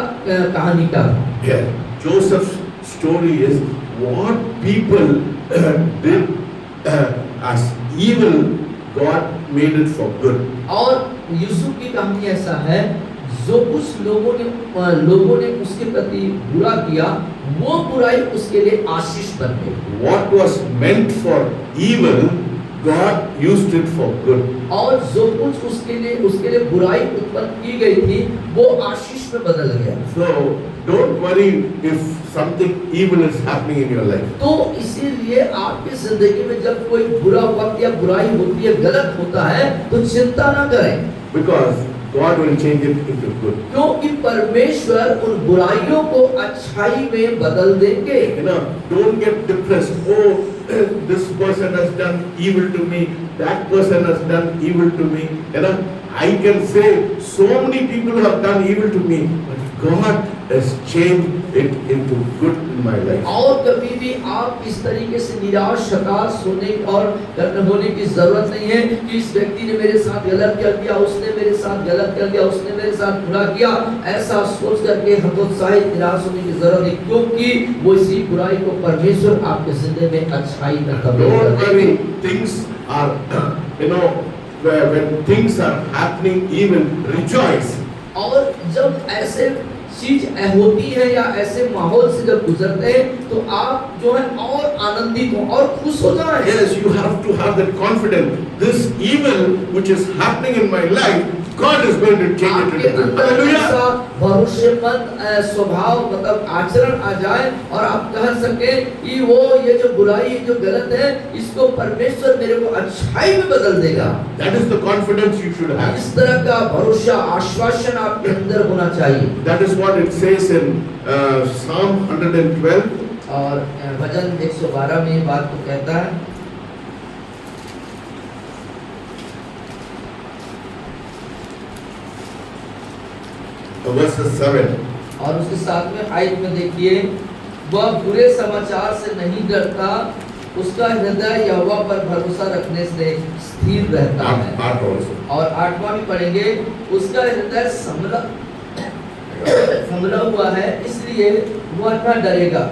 कहानी का Yeah, Joseph's story is what people did as evil, God made it for good. और यूसुफ की कहानी ऐसा है, जो कुछ लोगों ने उसके प्रति बुरा किया, वो बुराई उसके लिए आशीष बन गई। What was meant for evil, God used it for good. और जो कुछ उसके लिए बुराई उत्पन्न की गई थी, वो आशीष में बदल गया। So don't worry if something evil is happening in your life. तो इसीलिए आपकी जिंदगी में जब कोई बुरा वक्त या बुराई होती है, गलत होता है, तो चिंता ना करें, Because God will change it into good. क्योंकि परमेश्वर उन बुराइयों को अच्छाई में बदल देंगे। You know, don't get depressed. Oh, this person has done evil to me. That person has done evil to me. You know, I can say so many people have done evil to me, but God has changed it into good in my life. और कभी भी आप इस तरीके से निराश, हताश होने की जरूरत नहीं है कि इस व्यक्ति ने मेरे साथ गलत कर दिया, उसने मेरे साथ गलत कर दिया, उसने मेरे साथ बुरा किया, ऐसा सोच करके हतोत्साहित, निराश होने की जरूरत नहीं, क्योंकि वो इसी बुराई को परमेश्वर आपके जिंदगी में अच्छाई में तब्दील कर Don't देंगे। worry, things are, you know, when things are happening, even rejoice. और जब ऐसे चीज होती है या ऐसे माहौल से जब गुजरते हैं, तो आप जो है और आनंदित हो और खुश हो जाएं। Yes, you have to have that confidence. This evil which is happening in my life, God is going to change it आपके into good. अंदर Hallelujah. ऐसा भरोसेमंद स्वभाव मतलब आचरण आ जाए और आप कह सके कि वो ये जो बुराई, जो गलत है, इसको परमेश्वर मेरे को अच्छाई में बदल देगा। That is the confidence you should have. इस तरह का भरोसा, आश्वासन आपके अंदर होना चाहिए। That is what it says in Psalm 112. और भजन 112 में ये बात को कहता है, verses 7. और उसके साथ में आयत में देखिए, वह बुरे समाचार से नहीं डरता, उसका हृदय यहोवा पर भरोसा रखने से स्थिर रहता है। Part also. और 8वां भी पढ़ेंगे, उसका हृदय संभला हुआ है, इसलिए वह न डरेगा,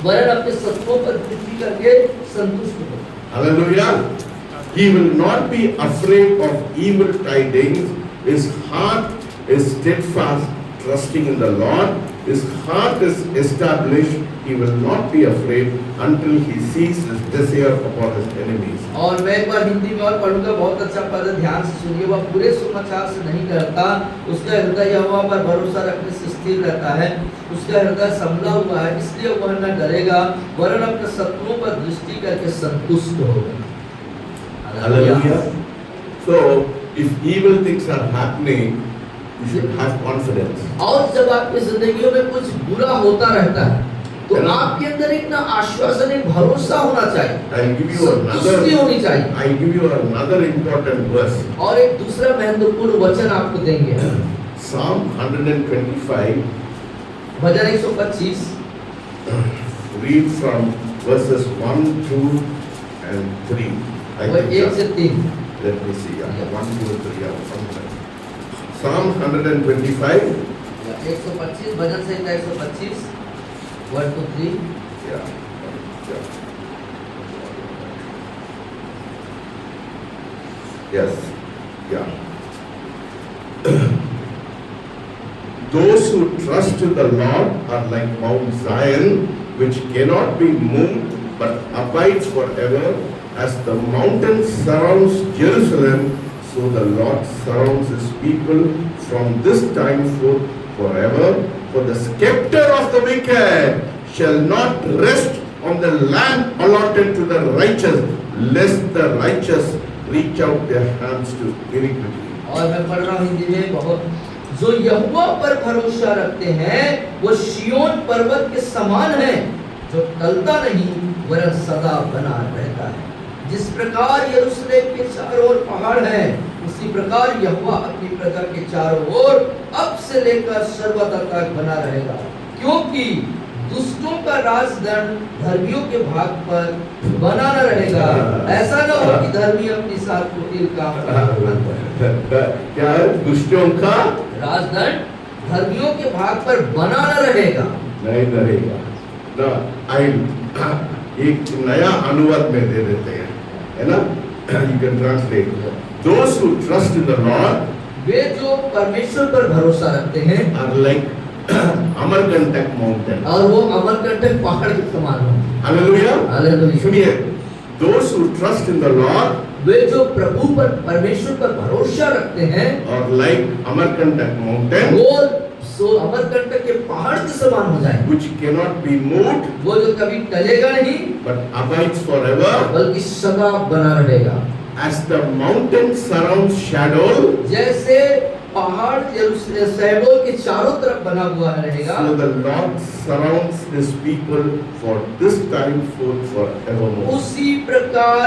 वरन अपने शत्रुओं पर दृष्टि करके संतुष्ट हो। Hallelujah. He will not be afraid of evil tidings. His heart is steadfast, trusting in the Lord. His heart is established. He will not be afraid until he sees his desire upon his enemies. और मैं एक बार हिंदी में और पढ़ूंगा, बहुत अच्छा पद है, ध्यान से सुनिए। वह बुरे समाचार से नहीं डरता, उसका हृदय यहोवा पर भरोसा रखने से स्थिर रहता है, उसका हृदय संभला हुआ है, इसलिए वह न डरेगा, वरन अपने शत्रुओं पर दृष्टि करके संतुष्ट होगा। Hallelujah. So, if evil things are happening, you should have confidence. और जब आपकी जिंदगियों में कुछ बुरा होता रहता है, तो आपके अंदर एक ना आश्वासन, एक भरोसा होना चाहिए, I'll give you संतुष्टि होनी चाहिए। I'll give you another important verse. और एक दूसरा महत्वपूर्ण वचन आपको देंगे, Psalm 125. Bhajan 125, Read from verses 1, 2, and 3. I वह think 1 से 3। Let me see. 1, 2, 3. Psalm 125. 125 bhajan Samhita 125 1 2 3। Yeah. Yes. Yeah. Those who trust in the Lord are like Mount Zion, which cannot be moved but abides forever. As the mountain surrounds Jerusalem, so the Lord surrounds his people from this time forth forever. For the scepter of the wicked shall not rest on the land allotted to the righteous, lest the righteous reach out their hands to iniquity. और मैं पढ़ रहा हूँ हिंदी में बहुत, जो यहोवा पर भरोसा रखते हैं वो सिय्योन पर्वत के समान है, जो टलता नहीं वरन सदा बना रहता है। जिस प्रकार यरूशलेम के चारों ओर पहाड़ है, उसी प्रकार यहोवा अपनी प्रजा के चारों ओर अब से लेकर सर्वदा तक बना रहेगा, क्योंकि दुष्टों का राजदंड धर्मियों के भाग पर बना न रहेगा। ऐसा न हो कि धर्मी अपनी साथ कुटिल काम क्या है? दुष्टों का राजदंड धर्मियों के भाग पर बना न रहेगा। नहीं रहेगा ना। एक नया अनुवाद में दे देते हैं, है ना? You can translate. Those who trust in the Lord, वे जो परमेश्वर पर भरोसा रखते हैं are like अमरकंटक माउंटेन। और वो अमरकंटक पहाड़ के समान हो। हालेलुया। हालेलुया। सुनिए, those who trust in the Lord, वे जो प्रभु पर परमेश्वर पर भरोसा रखते हैं are like अमरकंटक माउंटेन, वो अमरकंटक के पहाड़ के समान हो जाए, which cannot be moved, वो जो कभी टलेगा नहीं but abides forever. बल्कि सदा बना रहेगा। As the mountain surrounds Shadow, जैसे पहाड़ शहडोल के चारों तरफ बना हुआ रहेगा, so the Lord surrounds His people for this time forevermore. उसी प्रकार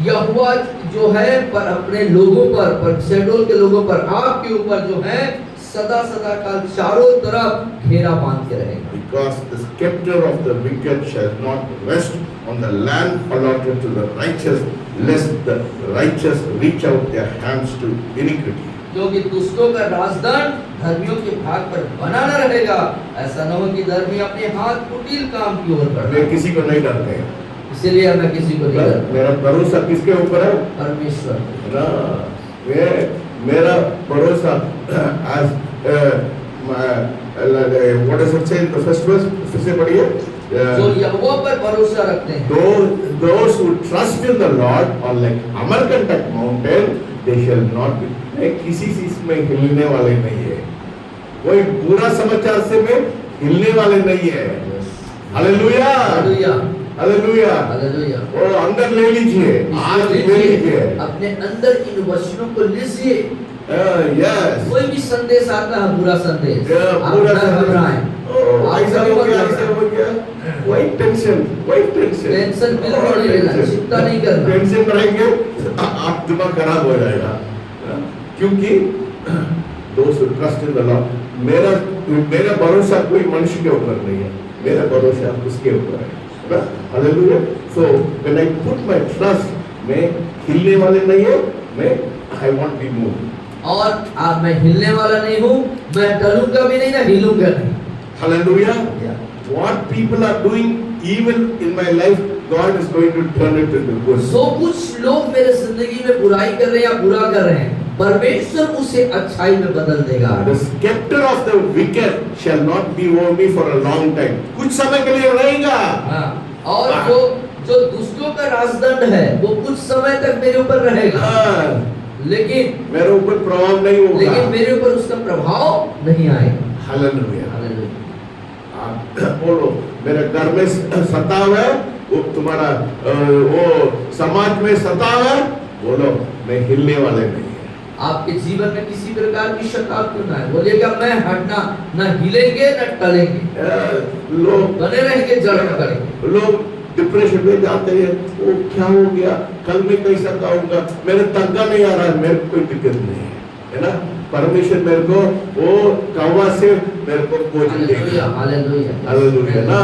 यहोवा जो है पर अपने लोगों पर शहडोल के लोगों पर, आपके ऊपर जो है सदा सदा काल चारों तरफ घेरा बांध के रहेगा। Because the scepter of the wicked shall not rest on the land allotted to the righteous, lest the righteous reach out their hands to iniquity. क्योंकि दुष्टों का राजदंड धर्मियों के भाग पर बना न रहेगा। ऐसा न हो कि धर्मी अपने हाथ कुटिल काम की ओर बढ़े। वे किसी को नहीं डरते हैं, इसीलिए मैं किसी को नहीं डरता। मेरा भरोसा किसके ऊपर है? परमेश्वर। ना, मेरा भरोसा as what does it say in the first verse? फिर से पढ़िए। जो यहोवा पर भरोसा रखते हैं, those who trust in the Lord are like Amarkantak mountain, they shall not be. किसी चीज में हिलने वाले नहीं है, कोई बुरा समाचार से में हिलने वाले नहीं है। Hallelujah, hallelujah, hallelujah, hallelujah. और अंदर ले लीजिए, आज ले लीजिए, अपने अंदर इन वचनों को लीजिए। यस, कोई भी संदेश आता है, बुरा संदेश, आप बुरा न घबराएं। ऐसा हो गया, ऐसा हो गया, वही टेंशन टेंशन बिल्कुल नहीं लेना, चिंता नहीं करना। टेंशन रहेंगे आप दिमाग खराब हो जाएगा, क्योंकि those who trust in the Lord, मेरा भरोसा कोई मनुष्य के ऊपर नहीं है, मेरा भरोसा उसके ऊपर है। Hallelujah. So when I put my trust, मैं हिलने वाले नहीं है, मैं I won't be moved. और मैं हिलने वाला नहीं हूँ, मैं टलूंगा भी नहीं, ना हिलूंगा नहीं। Hallelujah. What people are doing evil in my life, God is going to turn it into good. जो कुछ लोग मेरे जिंदगी में बुराई कर रहे हैं या बुरा कर रहे हैं, परमेश्वर उसे अच्छाई में बदल देगा। The scepter of the wicked shall not be over me for a long time. कुछ समय के लिए रहेगा। और जो दुष्टों का राजदंड है, वो कुछ समय तक मेरे ऊपर रहेगा, लेकिन मेरे ऊपर प्रभाव नहीं होगा, लेकिन मेरे ऊपर उसका प्रभाव नहीं आएगा। Hallelujah, hallelujah. बोलो, मेरे घर में सताव है, वो तुम्हारा वो समाज में सताव है, बोलो मैं हिलने वाले नहीं। आपके जीवन में किसी प्रकार की शताब क्यों ना है, बोलिएगा मैं हटना, न हिलेंगे न टलेंगे, लोग बने रहेंगे, जड़ पकड़ेंगे। लोग डिप्रेशन में जाते हैं, वो क्या हो गया, कल मैं कैसा खाऊंगा, मेरे तनख्वाह नहीं आ रहा है, मेरे को कोई दिक्कत नहीं है ना, परमेश्वर मेरे को वो कौवा से मेरे को भोजन देगा। हालेलुया, हालेलुया ना।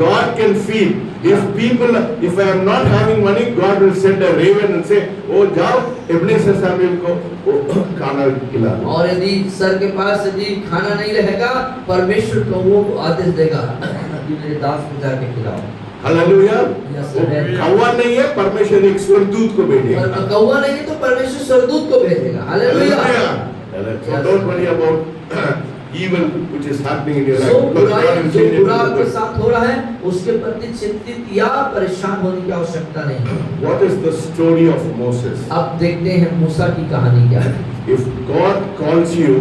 God can feed. If I am not having money, God will send a raven and say, "Oh, जाओ एब्नेसर सामूएल को वो खाना खिला दो।" और यदि सर के पास यदि खाना नहीं रहेगा, परमेश्वर कौवों को आदेश देगा, मेरे दास को जाके खिलाओ। हालेलुया। Yes, कौवा नहीं है, परमेश्वर एक स्वर्गदूत को भेजेगा। कौवा नहीं तो परमेश्वर स्वर्गदूत को भेजेगा। Hallelujah. So don't worry about evil which is happening in your life. जो बुरा आपके साथ हो रहा है, उसके प्रति चिंतित या परेशान होने की आवश्यकता नहीं। What is the story of Moses? अब देखते हैं मूसा की कहानी क्या है। If God calls you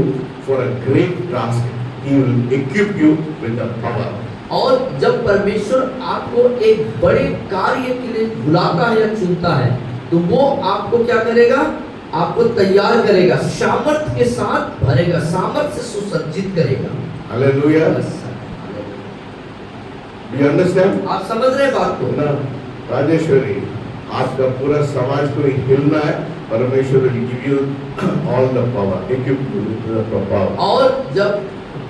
for a great task, He will equip you with the power. और जब परमेश्वर आपको एक बड़े कार्य के लिए बुलाता है या चुनता है, तो वो आपको क्या करेगा, आपको तैयार करेगा, सामर्थ्य के साथ भरेगा, सामर्थ्य से सुसज्जित करेगा। Hallelujah. Do you understand? आप समझ रहे हैं बात को? ना राजेश्वरी, आपका पूरा समाज को हिलना है, परमेश्वर will give you all the power, equip you with the power. और जब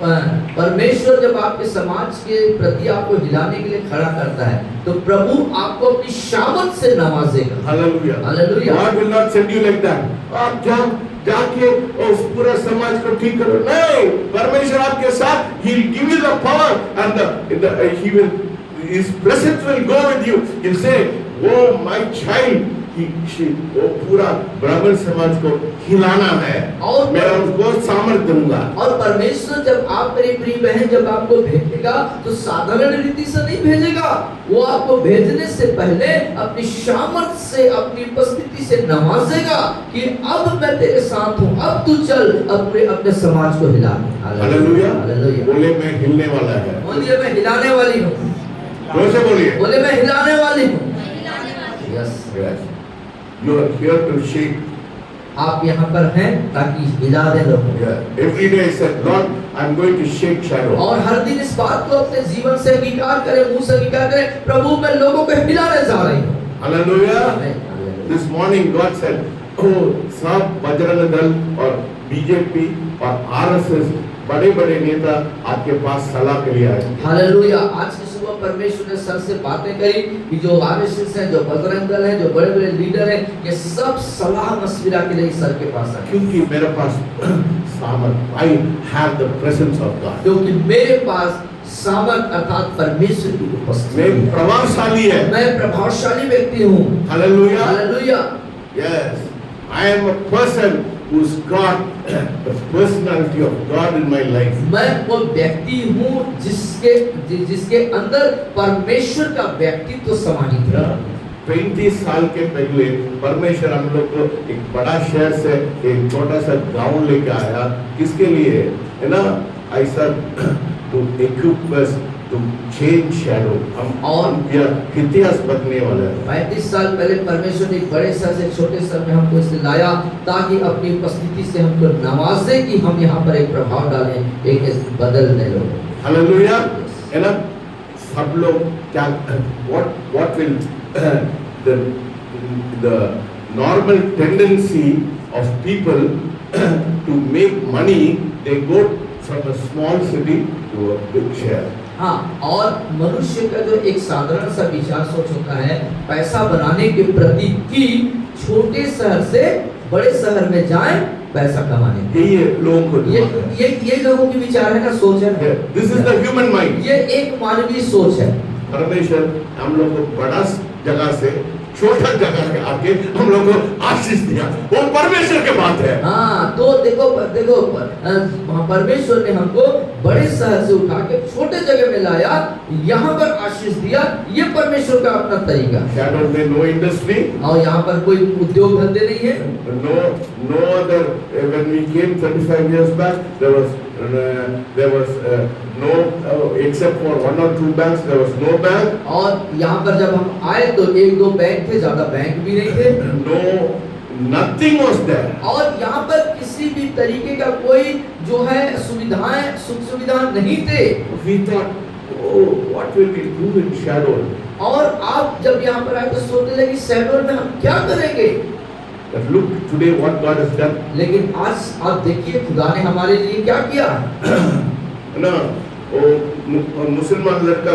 परमेश्वर जब आपके समाज के प्रति आपको हिलाने के लिए खड़ा करता है, तो प्रभु आपको अपनी शामत से नवाजेगा। Hallelujah. Hallelujah. God will not send you like that. आप जाके उस पूरा समाज को ठीक करो, नहीं, परमेश्वर आपके साथ, He will give you the power and He will, His presence will go with you. He'll say, oh my child, वो पूरा ब्राह्मण समाज को हिलाना है और मैं उसको सामर्थ दूंगा। और परमेश्वर जब आप मेरी प्रिय बहन जब आपको भेजेगा तो साधारण रीति से नहीं भेजेगा, वो आपको भेजने से पहले अपनी सामर्थ से अपनी उपस्थिति से नवाजेगा कि अब मैं तेरे साथ हूँ, अब तू चल अपने समाज को हिला। हालेलुया, बोले मैं हिलने वाला है, बोलिए मैं हिलाने वाली हूँ, जोर से बोलिए, बोले मैं हिलाने वाली हूँ। Yes, you are here to shake. आप यहाँ पर हैं ताकि हिला दे लोगों को। Every day I said, Lord, I'm going to shake shadow. और हर दिन इस बात को अपने जीवन से अंगीकार करें, मुंह से अंगीकार करें, प्रभु मैं लोगों को हिलाने जा रही हूँ। Hallelujah. This morning God said, oh, सब बजरंग दल और बीजेपी और आरएसएस बड़े-बड़े नेता आपके पास सलाह के लिए आए। हालेलुया। आज की सुबह परमेश्वर ने सर से बातें करी कि जो आरएसएस है, जो बजरंग दल है, जो बड़े-बड़े लीडर हैं, ये सब सलाह मशविरा के लिए सर के पास आए। क्योंकि मेरे पास सामर्थ, I have the presence of God. क्योंकि मेरे पास सामर्थ अर्थात परमेश्वर की उपस्थिति है। मैं प्रभावशाली है। मैं प्रभावशाली व्यक्ति हूँ। Hallelujah. Hallelujah. Yes, I am a person who's got the personality of God in my life. मैं वो व्यक्ति हूँ जिसके अंदर परमेश्वर का व्यक्तित्व समाहित है। 35 साल के पहले परमेश्वर हम लोग को एक बड़ा शहर से एक छोटा सा गांव लेके आया। किसके लिए है ना? ऐसा to equip us to change shadow. हम इतिहास बदलने वाले हैं। 35 साल पहले परमेश्वर ने एक बड़े शहर से छोटे शहर में हमको इसलिए लाया ताकि अपनी उपस्थिति से हमको नवाजे कि हम यहाँ पर एक प्रभाव डालें, एक बदलने लोग। हालेलुया, है ना? सब लोग क्या what will the normal tendency of people to make money, they go from a small city to a big share. हाँ, और मनुष्य का जो एक साधारण सा विचार सोच होता है पैसा बनाने के प्रति कि छोटे शहर से बड़े शहर में जाएं पैसा कमाने। ये लोगों को ये लोगों की विचार है ना, सोच है ना। This is the human mind. ये एक मानवीय सोच है। परमेश्वर हम लोग को बड़ा जगह से छोटा जगह के आके हम लोग को आशीष दिया, वो परमेश्वर के बात है। हाँ, तो देखो परमेश्वर ने हमको बड़े शहर से उठा के छोटे जगह में लाया, यहाँ पर आशीष दिया, ये परमेश्वर का अपना तरीका। शैडो में नो इंडस्ट्री, और यहाँ पर कोई उद्योग धंधे नहीं है। No other. When we came 35 years back, there was no except for 1 or 2 banks, there was no bank. और यहाँ पर जब हम आए तो 1-2 बैंक थे, ज्यादा बैंक भी नहीं थे। No, nothing was there. और यहाँ पर किसी भी तरीके का कोई जो है सुविधाएं, सुख सुविधा नहीं थे। We thought, oh, what will we do in shadow? और आप जब यहाँ पर आए तो सोचने लगे शैडो में हम क्या करेंगे। But look today what God has done. लेकिन आज आप देखिए खुदा ने हमारे लिए क्या किया। ना वो मुसलमान लड़का,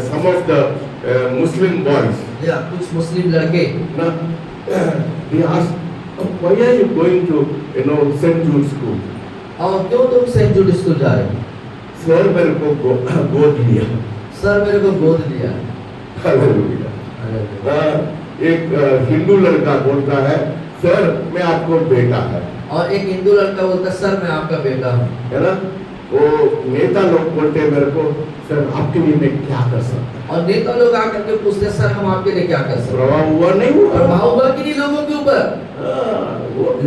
some of the Muslim boys, या कुछ मुस्लिम लड़के ना, they asked, why are you going to St. Jude school? और क्यों तुम सेंट जूड स्कूल जा रहे हो? सर मेरे को गोद लिया। सर मेरे को गोद लिया। हालेलुया। एक हिंदू लड़का बोलता है, सर मैं आपको बेटा है। और एक हिंदू लड़का बोलता है, सर मैं आपका बेटा हूँ। है ना? वो नेता लोग बोलते हैं मेरे को, सर आपके लिए मैं क्या कर सकता हूँ? और नेता लोग आकर के पूछते हैं, सर हम आपके लिए क्या कर सकते हैं? प्रभाव हुआ नहीं हुआ? प्रभाव हुआ कि नहीं लोगों के ऊपर?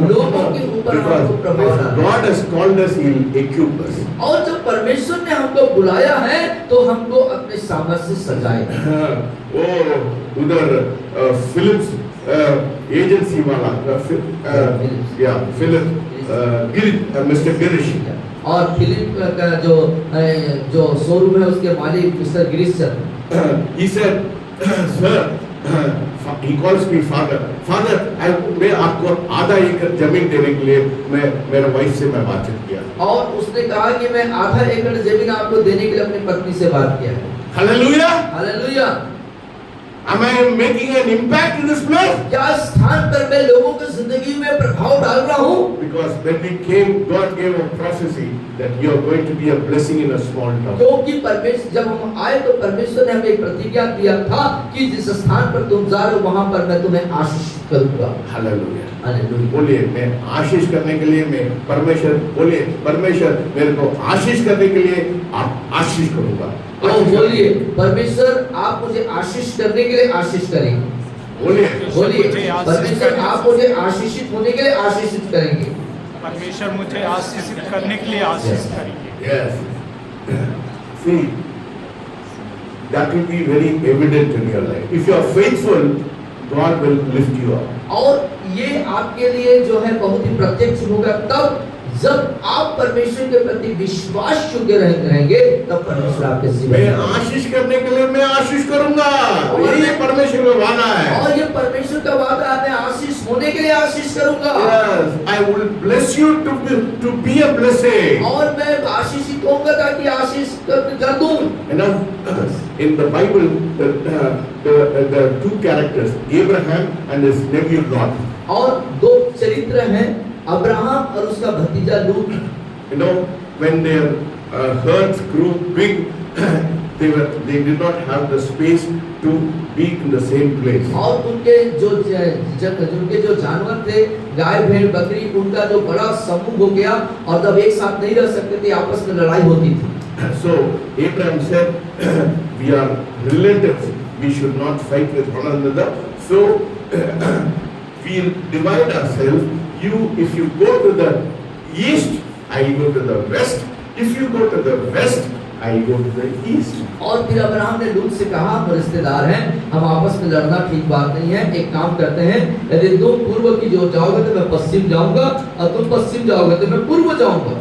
लोगों के ऊपर हमको प्रभाव डाला। God has called us, He will equip us. और जब परमेश्वर ने हमको बुलाया है तो हमको अपने सामर्थ्य से सजाएगा। वो उधर फिलिप्स एजेंसी वाला, फिलिप मिस्टर गिरीश, और फिलिप का जो शोरूम है उसके मालिक mister Girish Chandra, he said, sir, he calls me father. Father, मैं आपको आधा एकड़ जमीन देने के लिए मैं मेरे वाइफ से मैं बातचीत किया। और उसने कहा कि मैं आधा एकड़ जमीन आपको देने के लिए अपनी पत्नी से बात किया है। Hallelujah! Hallelujah. Am I making an impact in this place? क्या स्थान पर मैं लोगों की जिंदगी में प्रभाव डाल रहा हूँ? Because when we came, God gave a prophecy that you are going to be a blessing in a small town. क्योंकि परमेश्वर जब हम आए तो परमेश्वर ने हमें एक प्रतिज्ञा दिया था कि जिस स्थान पर तुम जा रहे हो वहां पर मैं तुम्हें आशीष करूंगा। Hallelujah! हालेलुया। बोलिए, मैं आशीष करने के लिए मैं परमेश्वर, बोलिए परमेश्वर मेरे को आशीष करने के लिए आप आशीष करूंगा। तो बोलिए परमेश्वर आप मुझे आशीष करने के लिए आशीष करेंगे। बोलिए, बोलिए परमेश्वर आप मुझे आशीषित होने के लिए आशीषित करेंगे। परमेश्वर मुझे आशीषित करने के लिए आशीष करेंगे। yes. See, that will be very evident in your life. If you are faithful, God will lift you up. और ये आपके लिए जो है बहुत ही प्रत्यक्ष होगा तब जब आप परमेश्वर के प्रति विश्वास योग्य रहेंगे तब परमेश्वर आपके जीवन मैं में आशीष करने के लिए मैं आशीष करूंगा। ये परमेश्वर का वादा है। और ये परमेश्वर का वादा है, मैं आशीष होने के लिए आशीष करूंगा। Yes, I will bless you to be a blessing. और मैं आशीषित होऊंगा ताकि आशीष कर दूं। You know, in the Bible, the two characters, Abraham and his nephew Lot. और दो चरित्र हैं, अब्राहम और उसका भतीजा लूत। You know, when their herds grew big, they did not have the space to be in the same place. और उनके उनके जो जानवर थे, गाय भेड़ बकरी, उनका जो बड़ा समूह हो गया और जब एक साथ नहीं रह सकते थे, आपस में लड़ाई होती थी। So Abraham said, we are relatives, we should not fight with one another. So we'll divide ourselves. If you go to the east, I go to the west. If you go to the west, I go to the east. और फिर अब्राहम ने लूत से कहा, हम रिश्तेदार हैं, हम आपस में लड़ना ठीक बात नहीं है, एक काम करते हैं, यदि तुम पूर्व की जो जाओगे तो मैं पश्चिम जाऊंगा और तुम पश्चिम जाओगे तो मैं पूर्व जाऊंगा।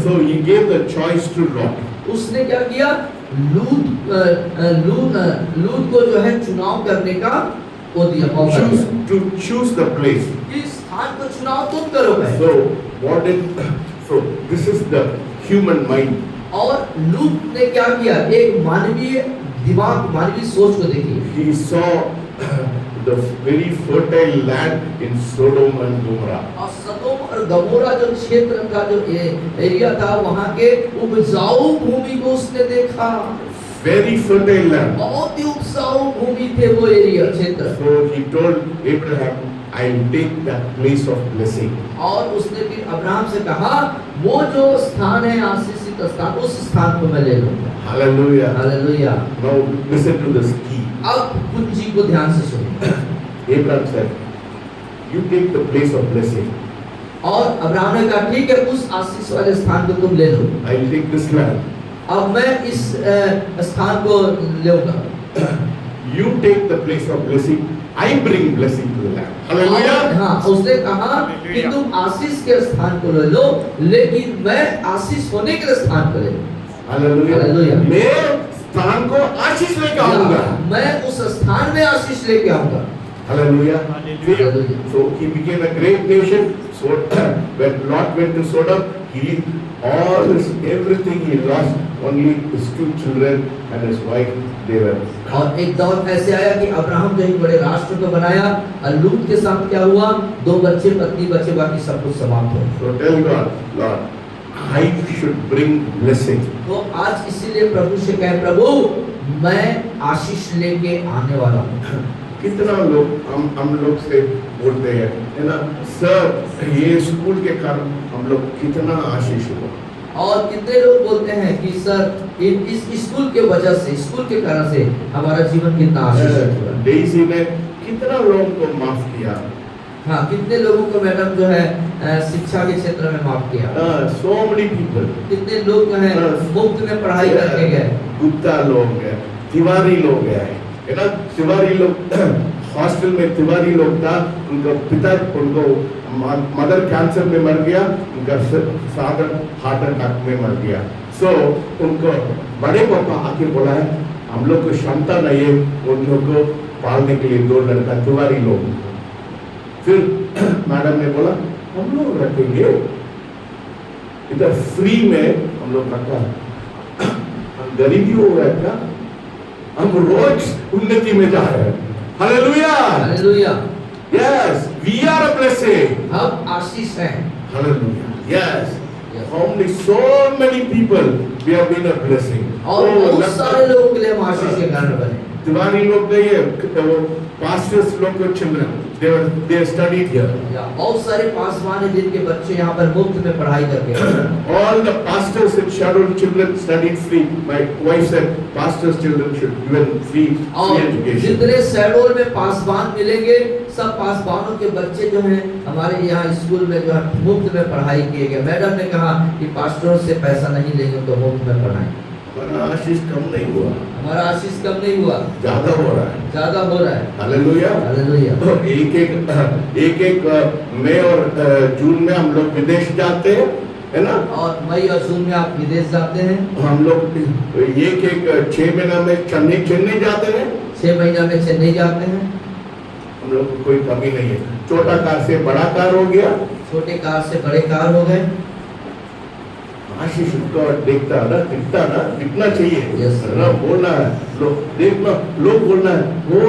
So he gave the choice to Lot. उसने क्या किया? लूत को जो है चुनाव करने का वो दिया मौका दिया। To choose the place. इस स्थान को चुनाव तुम करो भाई। So this is the human mind. और लूत ने क्या किया? एक मानवीय दिमाग, मानवीय सोच को देखिए। He saw the very fertile land in Sodom and Gomorrah. और सदोम और गमोरा जो क्षेत्र था, जो एरिया था, वहाँ के उपजाऊ भूमि को उसने देखा। Very fertile land. बहुत ही उपजाऊ भूमि थे वो एरिया क्षेत्र। So he told Abraham, I will take that place of blessing. और उसने फिर अब्राहम से कहा, वो जो स्थान है आशीषित स्थान, उस स्थान को मैं ले लूंगा। Hallelujah. Hallelujah. Now listen to this key. अब कुंजी को ध्यान से सुनिए। Abraham said, you take the place of blessing. और अब्राहम ने कहा, ठीक है, उस आशीष वाले स्थान को तुम ले लो। I will take this land. अब मैं इस स्थान को लूंगा। You take the place of blessing. I bring blessing to the land. Hallelujah. हाँ, उसने कहा कि तुम आशीष के स्थान को ले लो, लेकिन मैं आशीष होने के स्थान को ले लूं। Hallelujah. Hallelujah. मैं स्थान को आशीष लेके आऊंगा। मैं उस स्थान में आशीष लेके आऊंगा। Hallelujah. Hallelujah. So he became a great nation. So when Lot went to Sodom, everything he lost, only his two children and his wife, they were. और एक दौर ऐसे आया कि अब्राहम जो एक बड़े राष्ट्र को बनाया, और लूत के साथ क्या हुआ? 2 बच्चे, पत्नी, बच्चे, बाकी सब कुछ समाप्त हो। So tell God, Lord, I should bring blessing. तो आज इसीलिए प्रभु से कहे, प्रभु मैं आशीष लेके आने वाला हूँ। कितना लोग हम लोग से बोलते हैं, है ना, सर ये स्कूल के कारण हम लोग कितना आशीष हुआ। और कितने लोग बोलते हैं कि सर इस स्कूल के वजह से, स्कूल के कारण से हमारा जीवन कितना आशीषित हुआ। डेज़ी ने कितना लोगों को माफ किया। हाँ, कितने लोगों को मैडम जो है शिक्षा के क्षेत्र में माफ किया। So many people. कितने लोग जो है मुफ्त में पढ़ाई करके गए। गुप्ता लोग हैं, तिवारी लोग हैं, है ना, तिवारी लोग हॉस्टल में तिवारी लोग था, उनका पिता उनको मदर कैंसर में मर गया, उनका फादर हार्ट अटैक में मर गया। सो उनको बड़े पापा आके बोला है हम लोग को क्षमता नहीं है उन लोग को पालने के लिए, 2 लड़का तिवारी लोग। फिर मैडम ने बोला हम लोग रखेंगे, इधर फ्री में हम लोग रखा। हम गरीबी हो गया क्या, हम रोज उन्नति में जा रहे हैं। Hallelujah, hallelujah. Yes, we are a blessing. हम आशीष हैं। Hallelujah, yes. How many, so many people we have been a blessing. और बहुत सारे लोगों के लिए हम आशीष के कारण बने। तिवारी लोग नहीं है, वो पास्टर्स लोग को चिल्ड्रन they studied here. बहुत सारे पासवान हैं जिनके बच्चे यहाँ पर मुफ्त में पढ़ाई करके। All the pastors in Sharon children studied free. My wife said pastors children should given free education. जितने शैडोल में पासवान मिलेंगे सब पासवानों के बच्चे जो हैं हमारे यहाँ स्कूल में जो है मुफ्त में पढ़ाई किए गए। मैडम ने कहा कि पास्टरों से पैसा नहीं लेंगे तो मुफ्त में पढ़ाएं। हमारा आशीष कम नहीं हुआ, हमारा आशीष कम नहीं हुआ, ज्यादा हो रहा है, ज्यादा हो रहा है। Hallelujah, hallelujah. एक मई और जून में हम लोग विदेश जाते हैं, है ना? और मई और जून में आप विदेश जाते हैं। हम लोग एक 6 महीना में चेन्नई जाते हैं, 6 महीना में चेन्नई जाते हैं। हम लोग को कोई कमी नहीं है। छोटा कार से बड़ा कार हो गया, छोटे कार से बड़े कार हो गए। आशीष को देखता ना, दिखता ना, दिखना चाहिए। Yes, sir. ना बोलना है, लोग देखना, लोग बोलना है वो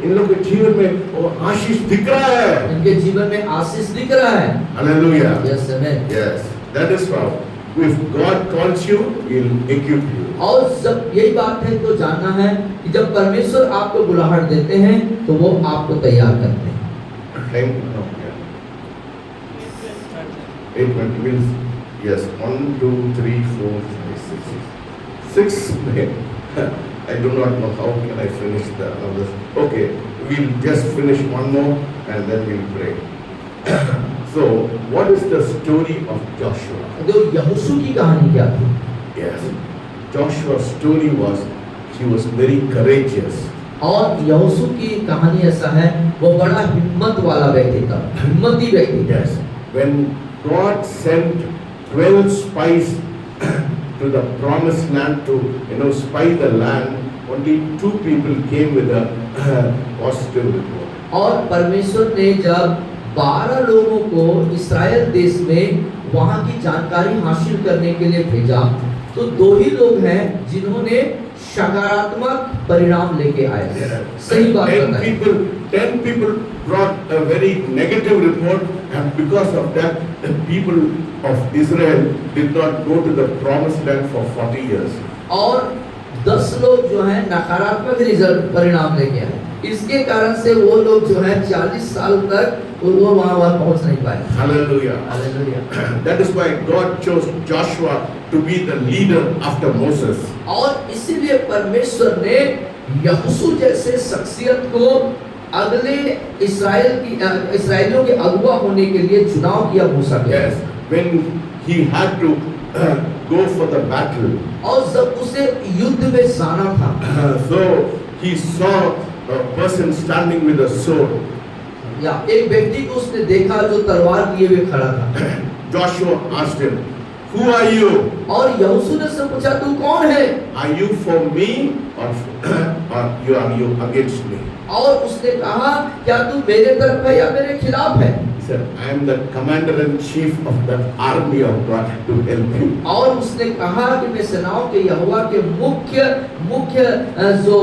इन लोग के जीवन में वो आशीष दिख रहा है, इनके जीवन में आशीष दिख रहा है। Hallelujah, yes amen. Yes, that is how if God calls you, he'll equip you. और जब यही बात है तो जानना है कि जब परमेश्वर आपको बुलाहट देते हैं तो वो आपको तैयार करते हैं। Thank you. 8:20 means yes, 1, 2, 3, 4, 5, 6. 6 I do not know how can I finish the others. Okay, we'll just finish one more and then we'll pray. So, what is the story of Joshua? तो यहोशू की कहानी क्या थी? Yes, Joshua's story was he was very courageous. और यहोशू की कहानी ऐसा है वो बड़ा हिम्मत वाला व्यक्ति था, हिम्मती व्यक्ति। Yes, when God sent 12 spies to the promised land to spy the land, only 2 people came with a positive report. और परमेश्वर ने जब 12 लोगों को इस्राएल देश में वहां की जानकारी हासिल करने के लिए भेजा तो 2 ही लोग हैं जिन्होंने सकारात्मक परिणाम लेके आए। सही बात बताई। 10 people brought a very negative report, and because of that the people of Israel did not go to the promised land for 40 years. और 10 लोग जो हैं नकारात्मक रिजल्ट परिणाम लेके आए। इसके कारण से वो लोग जो हैं 40 साल तक वो वहां पहुंच नहीं पाए। Hallelujah. Hallelujah. That is why God chose Joshua to be the leader after Moses. और इसीलिए परमेश्वर ने यहोशू जैसे शख्सियत को अगले इस्राएलियों के अगुवा होने के लिए चुनाव किया मूसा के। Yes, when he had to go for the battle. और जब उसे युद्ध में जाना था So he saw a person standing with a sword. या एक व्यक्ति को उसने देखा जो तलवार लिए हुए खड़ा था। Joshua asked him, "Who are you? और यहोशू ने उससे पूछा तू कौन है? Are you for me or are you against me?" और उसने कहा क्या तू मेरे तरफ है या मेरे खिलाफ है? He said, "I am the commander in chief of the army of God to help you." और उसने कहा कि मैं सेनाओं के यहोवा के मुख्य जो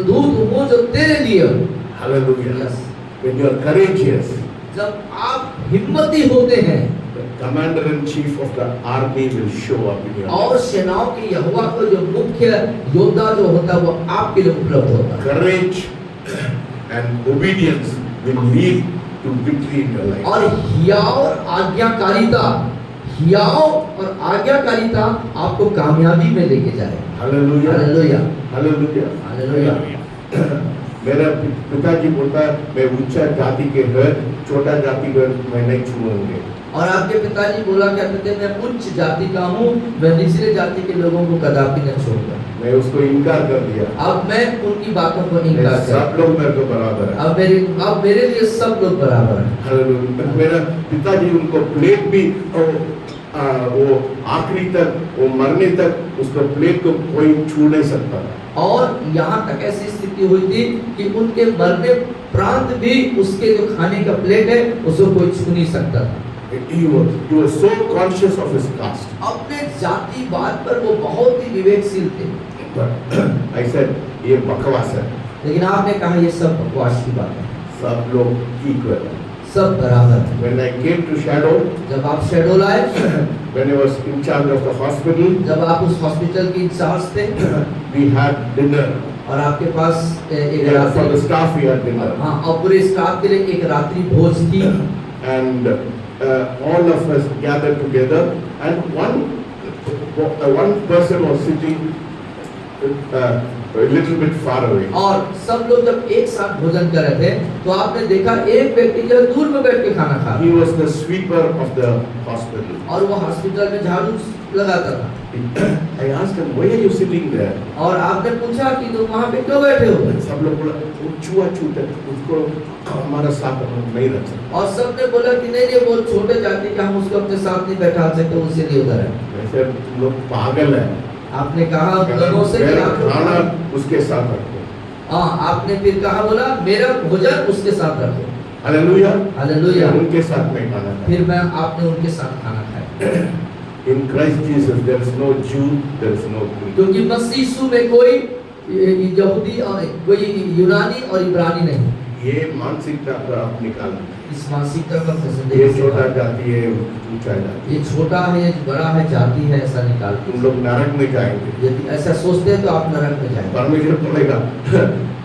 दूत हूँ जो तेरे लिए हूँ। Hallelujah. Yes. When you are courageous, जब आप हिम्मती होते हैं the commander in chief of the army will show up in your और life. सेनाओं के यहोवा को जो मुख्य योद्धा जो होता है वो आपके लिए उपलब्ध होता है। Courage and obedience will lead to victory in your life. और हियाव और आज्ञाकारिता आपको कामयाबी में लेके जाए। Hallelujah. हालेलुया। Hallelujah. हालेलुया। मेरा पिताजी बोलता है मैं ऊंचा जाति के घर छोटा जाति घर मैं नहीं छूऊंगे। और आपके पिताजी बोला करते थे मैं उच्च जाति का हूँ, मैं निचले जाति के लोगों को कदापि न छोड़ूंगा। मैं उसको इनकार कर दिया। अब मैं उनकी बातों को इनकार सब कर, लोग मेरे को बराबर है। अब मेरे लिए सब लोग बराबर हैं। हालेलुया। मेरा पिताजी उनको प्लेट भी वो आखिरी तक, वो मरने तक उसको प्लेट को कोई छू नहीं सकता था। और यहाँ तक ऐसी स्थिति हुई थी कि उनके मरने प्रांत भी उसके जो खाने का प्लेट है उसको कोई छू नहीं सकता था। He was so conscious of his caste. अपने जातिवाद पर वो बहुत ही विवेकशील थे। But I said ये बकवास है। लेकिन आपने कहा ये सब बकवास की बात है, सब लोग equal है। सब बराबर है। When I came to Shadow, जब आप शेडो लाए, when I was in charge of the hospital, जब आप उस हॉस्पिटल की इंचार्ज थे we had dinner. और आपके पास एक For the रात्रि, staff we had dinner. हाँ, और पूरे स्टाफ के लिए एक रात्रि भोज थी। And all of us gathered together, and one person was sitting a little bit far away. और सब लोग जब एक साथ भोजन कर रहे थे तो आपने देखा एक व्यक्ति जो दूर में बैठ के खाना खा He रहा was the sweeper of the hospital. था और वो हॉस्पिटल में झाड़ू लगाता था। I asked him, why are you sitting there? और आपने पूछा कि तुम वहाँ पे क्यों बैठे हो? सब लोग बोला वो छुआछूत है, उसको हमारा साथ नहीं रख सकते। और सबने बोला कि नहीं वो छोटे जाति का, हम उसको अपने साथ नहीं बैठा सकते, उसके लिए उधर है। वैसे तुम लोग पागल है। आपने कहा लोगों से कि मेरा आप खाना उसके साथ रखो। हाँ, आपने फिर कहा बोला मेरा भोजन उसके साथ रखो। हालेलुया। हालेलुया। उनके साथ में खाना खाया। फिर मैं आपने उनके साथ खाना खाया। In Christ Jesus there is no Jew, there is no Greek. क्योंकि मसीह यीशु में कोई यहूदी और कोई यूनानी और इब्रानी नहीं। ये मानसिकता का आप निकालना। इस मानसिकता का ये छोटा जाति है, ऊंचा जाति। ये छोटा है, ये बड़ा है, जाति है, ऐसा निकाल। तुम लोग नरक में जाएंगे। यदि ऐसा सोचते हैं तो आप नरक में जाएंगे। परमेश्वर बोलेगा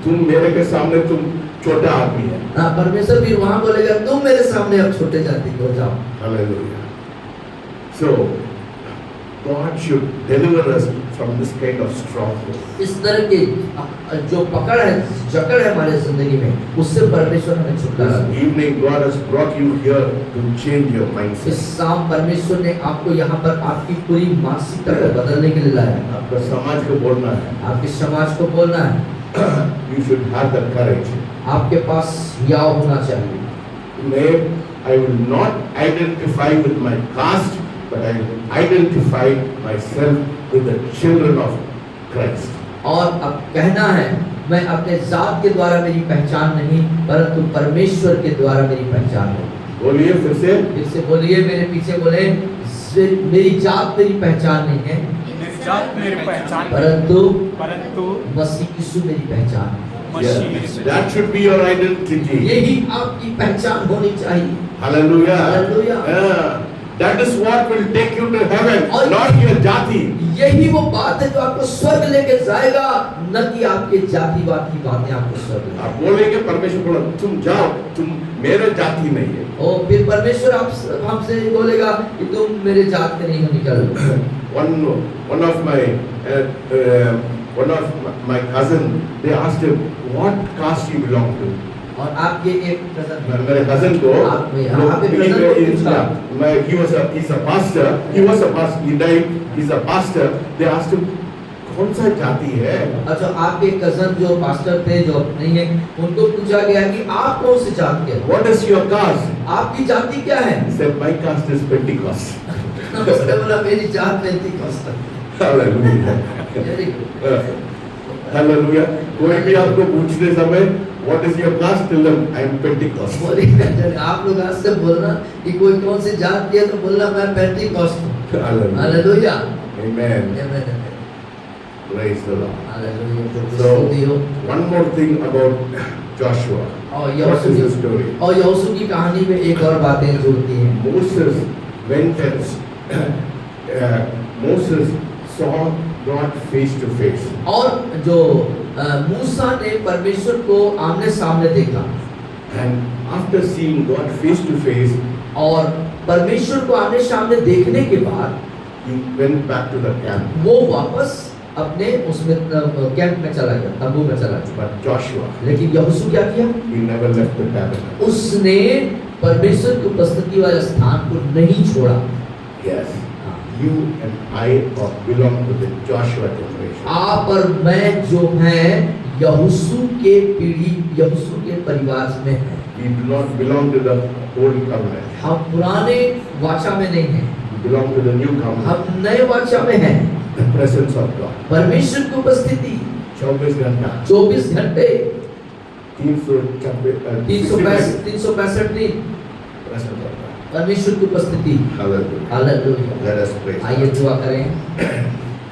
तुम मेरे के सामने तुम छोटा आदमी है। हाँ, परमेश्वर भी वहाँ बोलेगा तुम मेरे सामने अब छोटे जाति को जाओ। Hallelujah. So God should deliver us from this kind of stronghold. इस तरह के जो पकड़ है, जकड़ है हमारे जिंदगी में, उससे परमेश्वर हमें छुटकारा दे। This evening God has brought you here to change your mindset. इस शाम परमेश्वर ने आपको यहाँ पर आपकी पूरी मानसिकता को बदलने के लिए लाया है। आपका समाज को बोलना है। आपके समाज को बोलना है। You should have the courage. आपके पास हियाव होना चाहिए। I will not identify with my caste, but I will identify myself with the children of Christ. और अब कहना है मैं अपने जात के द्वारा मेरी पहचान नहीं, परंतु परमेश्वर के द्वारा मेरी पहचान है। बोलिए फिर से बोलिए, मेरे पीछे बोले, मेरी जात मेरी पहचान नहीं है, मेरी जात मेरी पहचान, परंतु मसीह यीशु मेरी पहचान है। Yes, that should be your identity. यही आपकी पहचान होनी चाहिए। Hallelujah. Hallelujah. Yeah. That is what will take you to heaven, और not your जाति। यही वो बात है जो आपको स्वर्ग लेके जाएगा, न कि आपके जातिवाद की बातें आपको स्वर्ग ले। आप बोलेंगे परमेश्वर बोला तुम जाओ, तुम मेरे जाति नहीं है। और फिर परमेश्वर आप हमसे बोलेगा कि तुम मेरे जात में नहीं हो, निकल। One of my cousin, they asked him what caste he belonged to. और आपके एक कजन, मेरे cousin को, he's a pastor. He was a pastor. He died. He's a pastor. They asked him, कौन सा जाति है? अच्छा, आपके कजन जो पास्टर थे, जो नहीं है, उनको पूछा गया कि आप कौन से जात के हो? What is your caste? आपकी जाति क्या है? He said, my caste is Pentecost. उसने बोला मेरी जात पेंटिकॉस्ट है। Hallelujah. Hallelujah. कोई भी आपको पूछने समय what is your caste, tell them I am Pentecost. आप लोग आज से बोलना कि कोई कौन सी जात की है तो बोलना मैं पेंटिकॉस्ट हूँ। Hallelujah. Hallelujah. Amen. Amen. Praise the Lord. Hallelujah. So one more thing about Joshua. और What is the story? और यहोशू की कहानी में एक और बातें जुड़ती हैं। Moses went and Moses saw God face to face. और जो मूसा ने परमेश्वर को आमने सामने देखा, And after seeing God face to face, और परमेश्वर को आमने सामने देखने के बाद he went back to the camp. वो वापस अपने उसमें कैंप में चला गया, तंबू में चला गया। But Joshua, लेकिन यहोशू क्या किया? he never left the tabernacle. उसने परमेश्वर की उपस्थिति वाले स्थान को नहीं छोड़ा। Yes. You and I belong to the Joshua generation. आप और मैं जो है यहोशू के पीढ़ी, यहोशू के परिवार में हैं। We do not belong to the old covenant. हम पुराने वाचा में नहीं हैं, We belong to the new covenant. हम नए वाचा में हैं। The presence of God. परमेश्वर की उपस्थिति 24 घंटा 24 घंटे 365 दिन presence of God. परमेश्वर की उपस्थिति। Hallelujah. Hallelujah. Let us pray. आइए दुआ करें।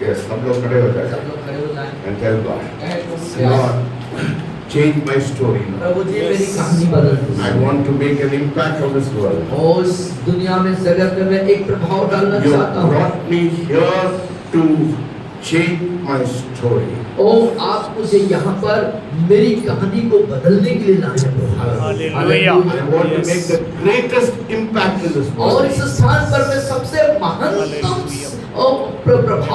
Yes, सब लोग खड़े हो जाएं सब लोग खड़े हो जाएं। and tell God, Yes. Lord, change my story now. प्रभु जी मेरी कहानी बदल दो। I want to make an impact on this world. और इस दुनिया में, इस जगत में मैं एक प्रभाव डालना You चाहता हूँ। brought me here to change my story. और आप मुझे यहाँ पर मेरी कहानी को बदलने के लिए लाए हैं। Hallelujah. I want to make the greatest impact in this और world. इस स्थान पर मैं सबसे महानतम और प्रभाव को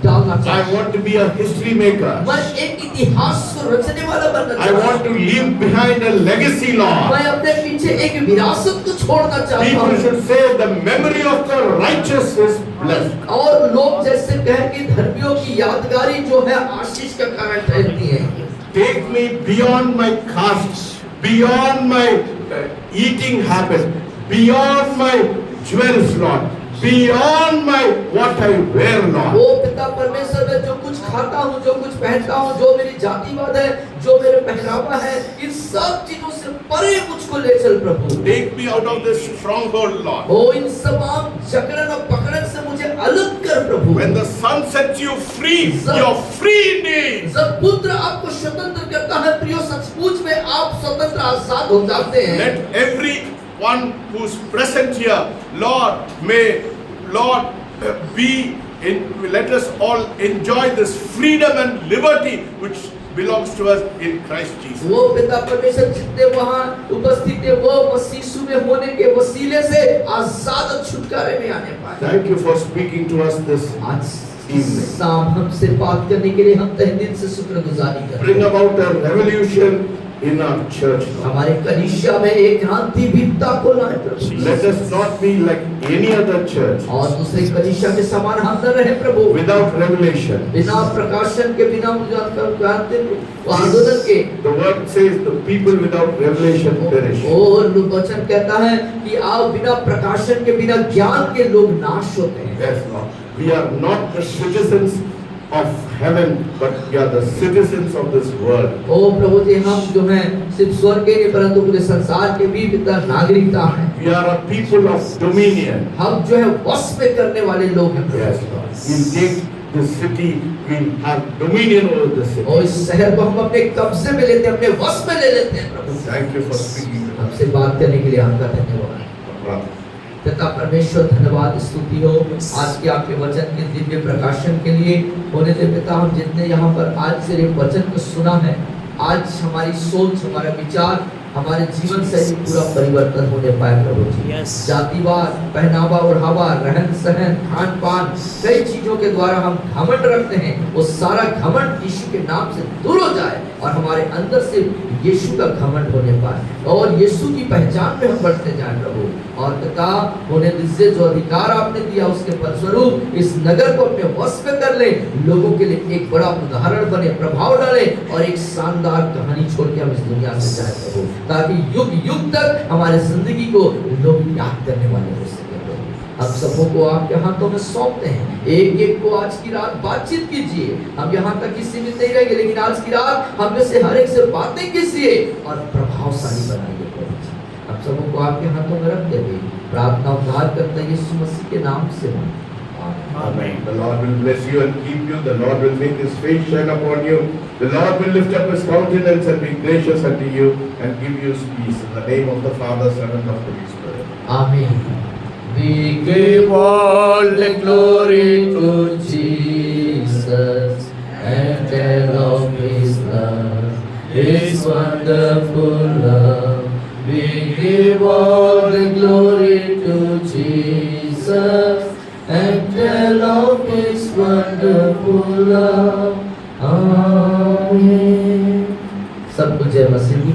डालना I चाहता हूँ। want to be a history maker. मैं एक इतिहास को रचने वाला बनना I चाहता हूँ। want to leave behind a legacy, Lord. मैं अपने पीछे एक विरासत को छोड़ना चाहता People हूँ। should say the memory of the righteous is blessed. और लोग जैसे कहें कि धर्मियों की यादगारी जो है आशीष का कारण ठहरती है। Take me beyond my caste, beyond my eating habits, beyond my jewels, Lord, beyond my what I wear, Lord. वो पिता परमेश्वर में जो कुछ खाता हूँ, जो कुछ पहनता हूँ, जो मेरी जातिवाद है, जो मेरे पहनावा है, इन सब चीजों से परे मुझको ले चल प्रभु। Take me out of this stronghold, Lord. ओ इन तमाम जकड़न और पकड़न से मुझे अलग कर प्रभु। When the Son sets you free, you're free indeed. जब पुत्र आपको स्वतंत्र करता है प्रियो, सचमुच में आप स्वतंत्र आजाद हो जाते हैं। Let everyone who's present here, Lord, may Lord be in. Let us all enjoy this freedom and liberty which belongs to us in Christ Jesus. वो पिता परमेश्वर जितने वहाँ उपस्थित है वो मसीह यीशु में होने के वसीले से आजाद और छुटकारे में आने पाए। Thank you for speaking to us this आज evening. शाम हमसे बात करने के लिए हम तहे दिल से शुक्रगुजारी करते Bring हैं। about a revolution in our church, Lord. हमारे कलीसिया में एक क्रांतिवीरता को लाए प्रभु। Let us not be like any other church और दूसरे कलीसिया के समान हम न रहे प्रभु। without revelation. बिना प्रकाशन के, बिना आंदोलन के। The word says the people without revelation perish. और वचन कहता है कि आप बिना प्रकाशन के, बिना ज्ञान के लोग नाश होते हैं। Yes, Lord. We are not the citizens of heaven, but we are the citizens of this world. ओ प्रभु जी, हम जो हैं सिर्फ स्वर्ग के नहीं परंतु पूरे संसार के भी नागरिकता हैं। We are a people of dominion. हम जो है वश में करने वाले लोग हैं प्रभु। Yes, Lord. We'll take the city. We'll have dominion over the city. और इस शहर को हम अपने कब्जे में लेते हैं, अपने वश में ले लेते हैं प्रभु। Thank you for speaking to us. हमसे बात करने के लिए आपका धन्यवाद। पिता परमेश्वर धन्यवाद स्तुति हो आज के आपके वचन के दिव्य प्रकाशन के लिए। होने दे पिता, हम जितने यहाँ पर आज से वचन को सुना है, आज हमारी सोच, हमारा विचार, हमारे जीवन शैली पूरा परिवर्तन होने पाए प्रभु जी। जातिवाद, पहनावा ओढ़ावा, रहन सहन, खान पान, कई चीजों के द्वारा हम घमंड रखते हैं, वो सारा घमंड यीशु के नाम से दूर हो जाए और हमारे अंदर से यीशु का घमंड होने पाए और यीशु की पहचान में हम बढ़ते जाएं प्रभु। और पिता, होने दीजिए जो अधिकार आपने दिया उसके फलस्वरूप इस नगर को अपने वश में कर ले, लोगों के लिए एक बड़ा उदाहरण बने, प्रभाव डाले और एक शानदार कहानी छोड़ के हम इस दुनिया से जाए प्रभु, ताकि युग युग तक हमारे जिंदगी को लोग याद करने वाले हो सके प्रभु। हम सबों को आपके हाथों में सौंपते हैं। एक एक को आज की रात बातचीत कीजिए। हम यहाँ तक ही सीमित नहीं रहेंगे, लेकिन आज की रात हम में से हर एक से बातें कीजिए और प्रभावशाली बनाइए प्रभु जी। हम सबों को आपके हाथों में रखते हुए प्रार्थना उद्धार करते यीशु मसीह के नाम से Amen. The Lord will bless you and keep you. The Lord will make His face shine upon you. The Lord will lift up His countenance and be gracious unto you and give you peace. In the name of the Father, Son, and of the Holy Spirit. Amen. We give all the glory to Jesus and tell of His love, His wonderful love. We give all the glory to Jesus and tell of His wonderful love. Amen. सबको जय मसीह की।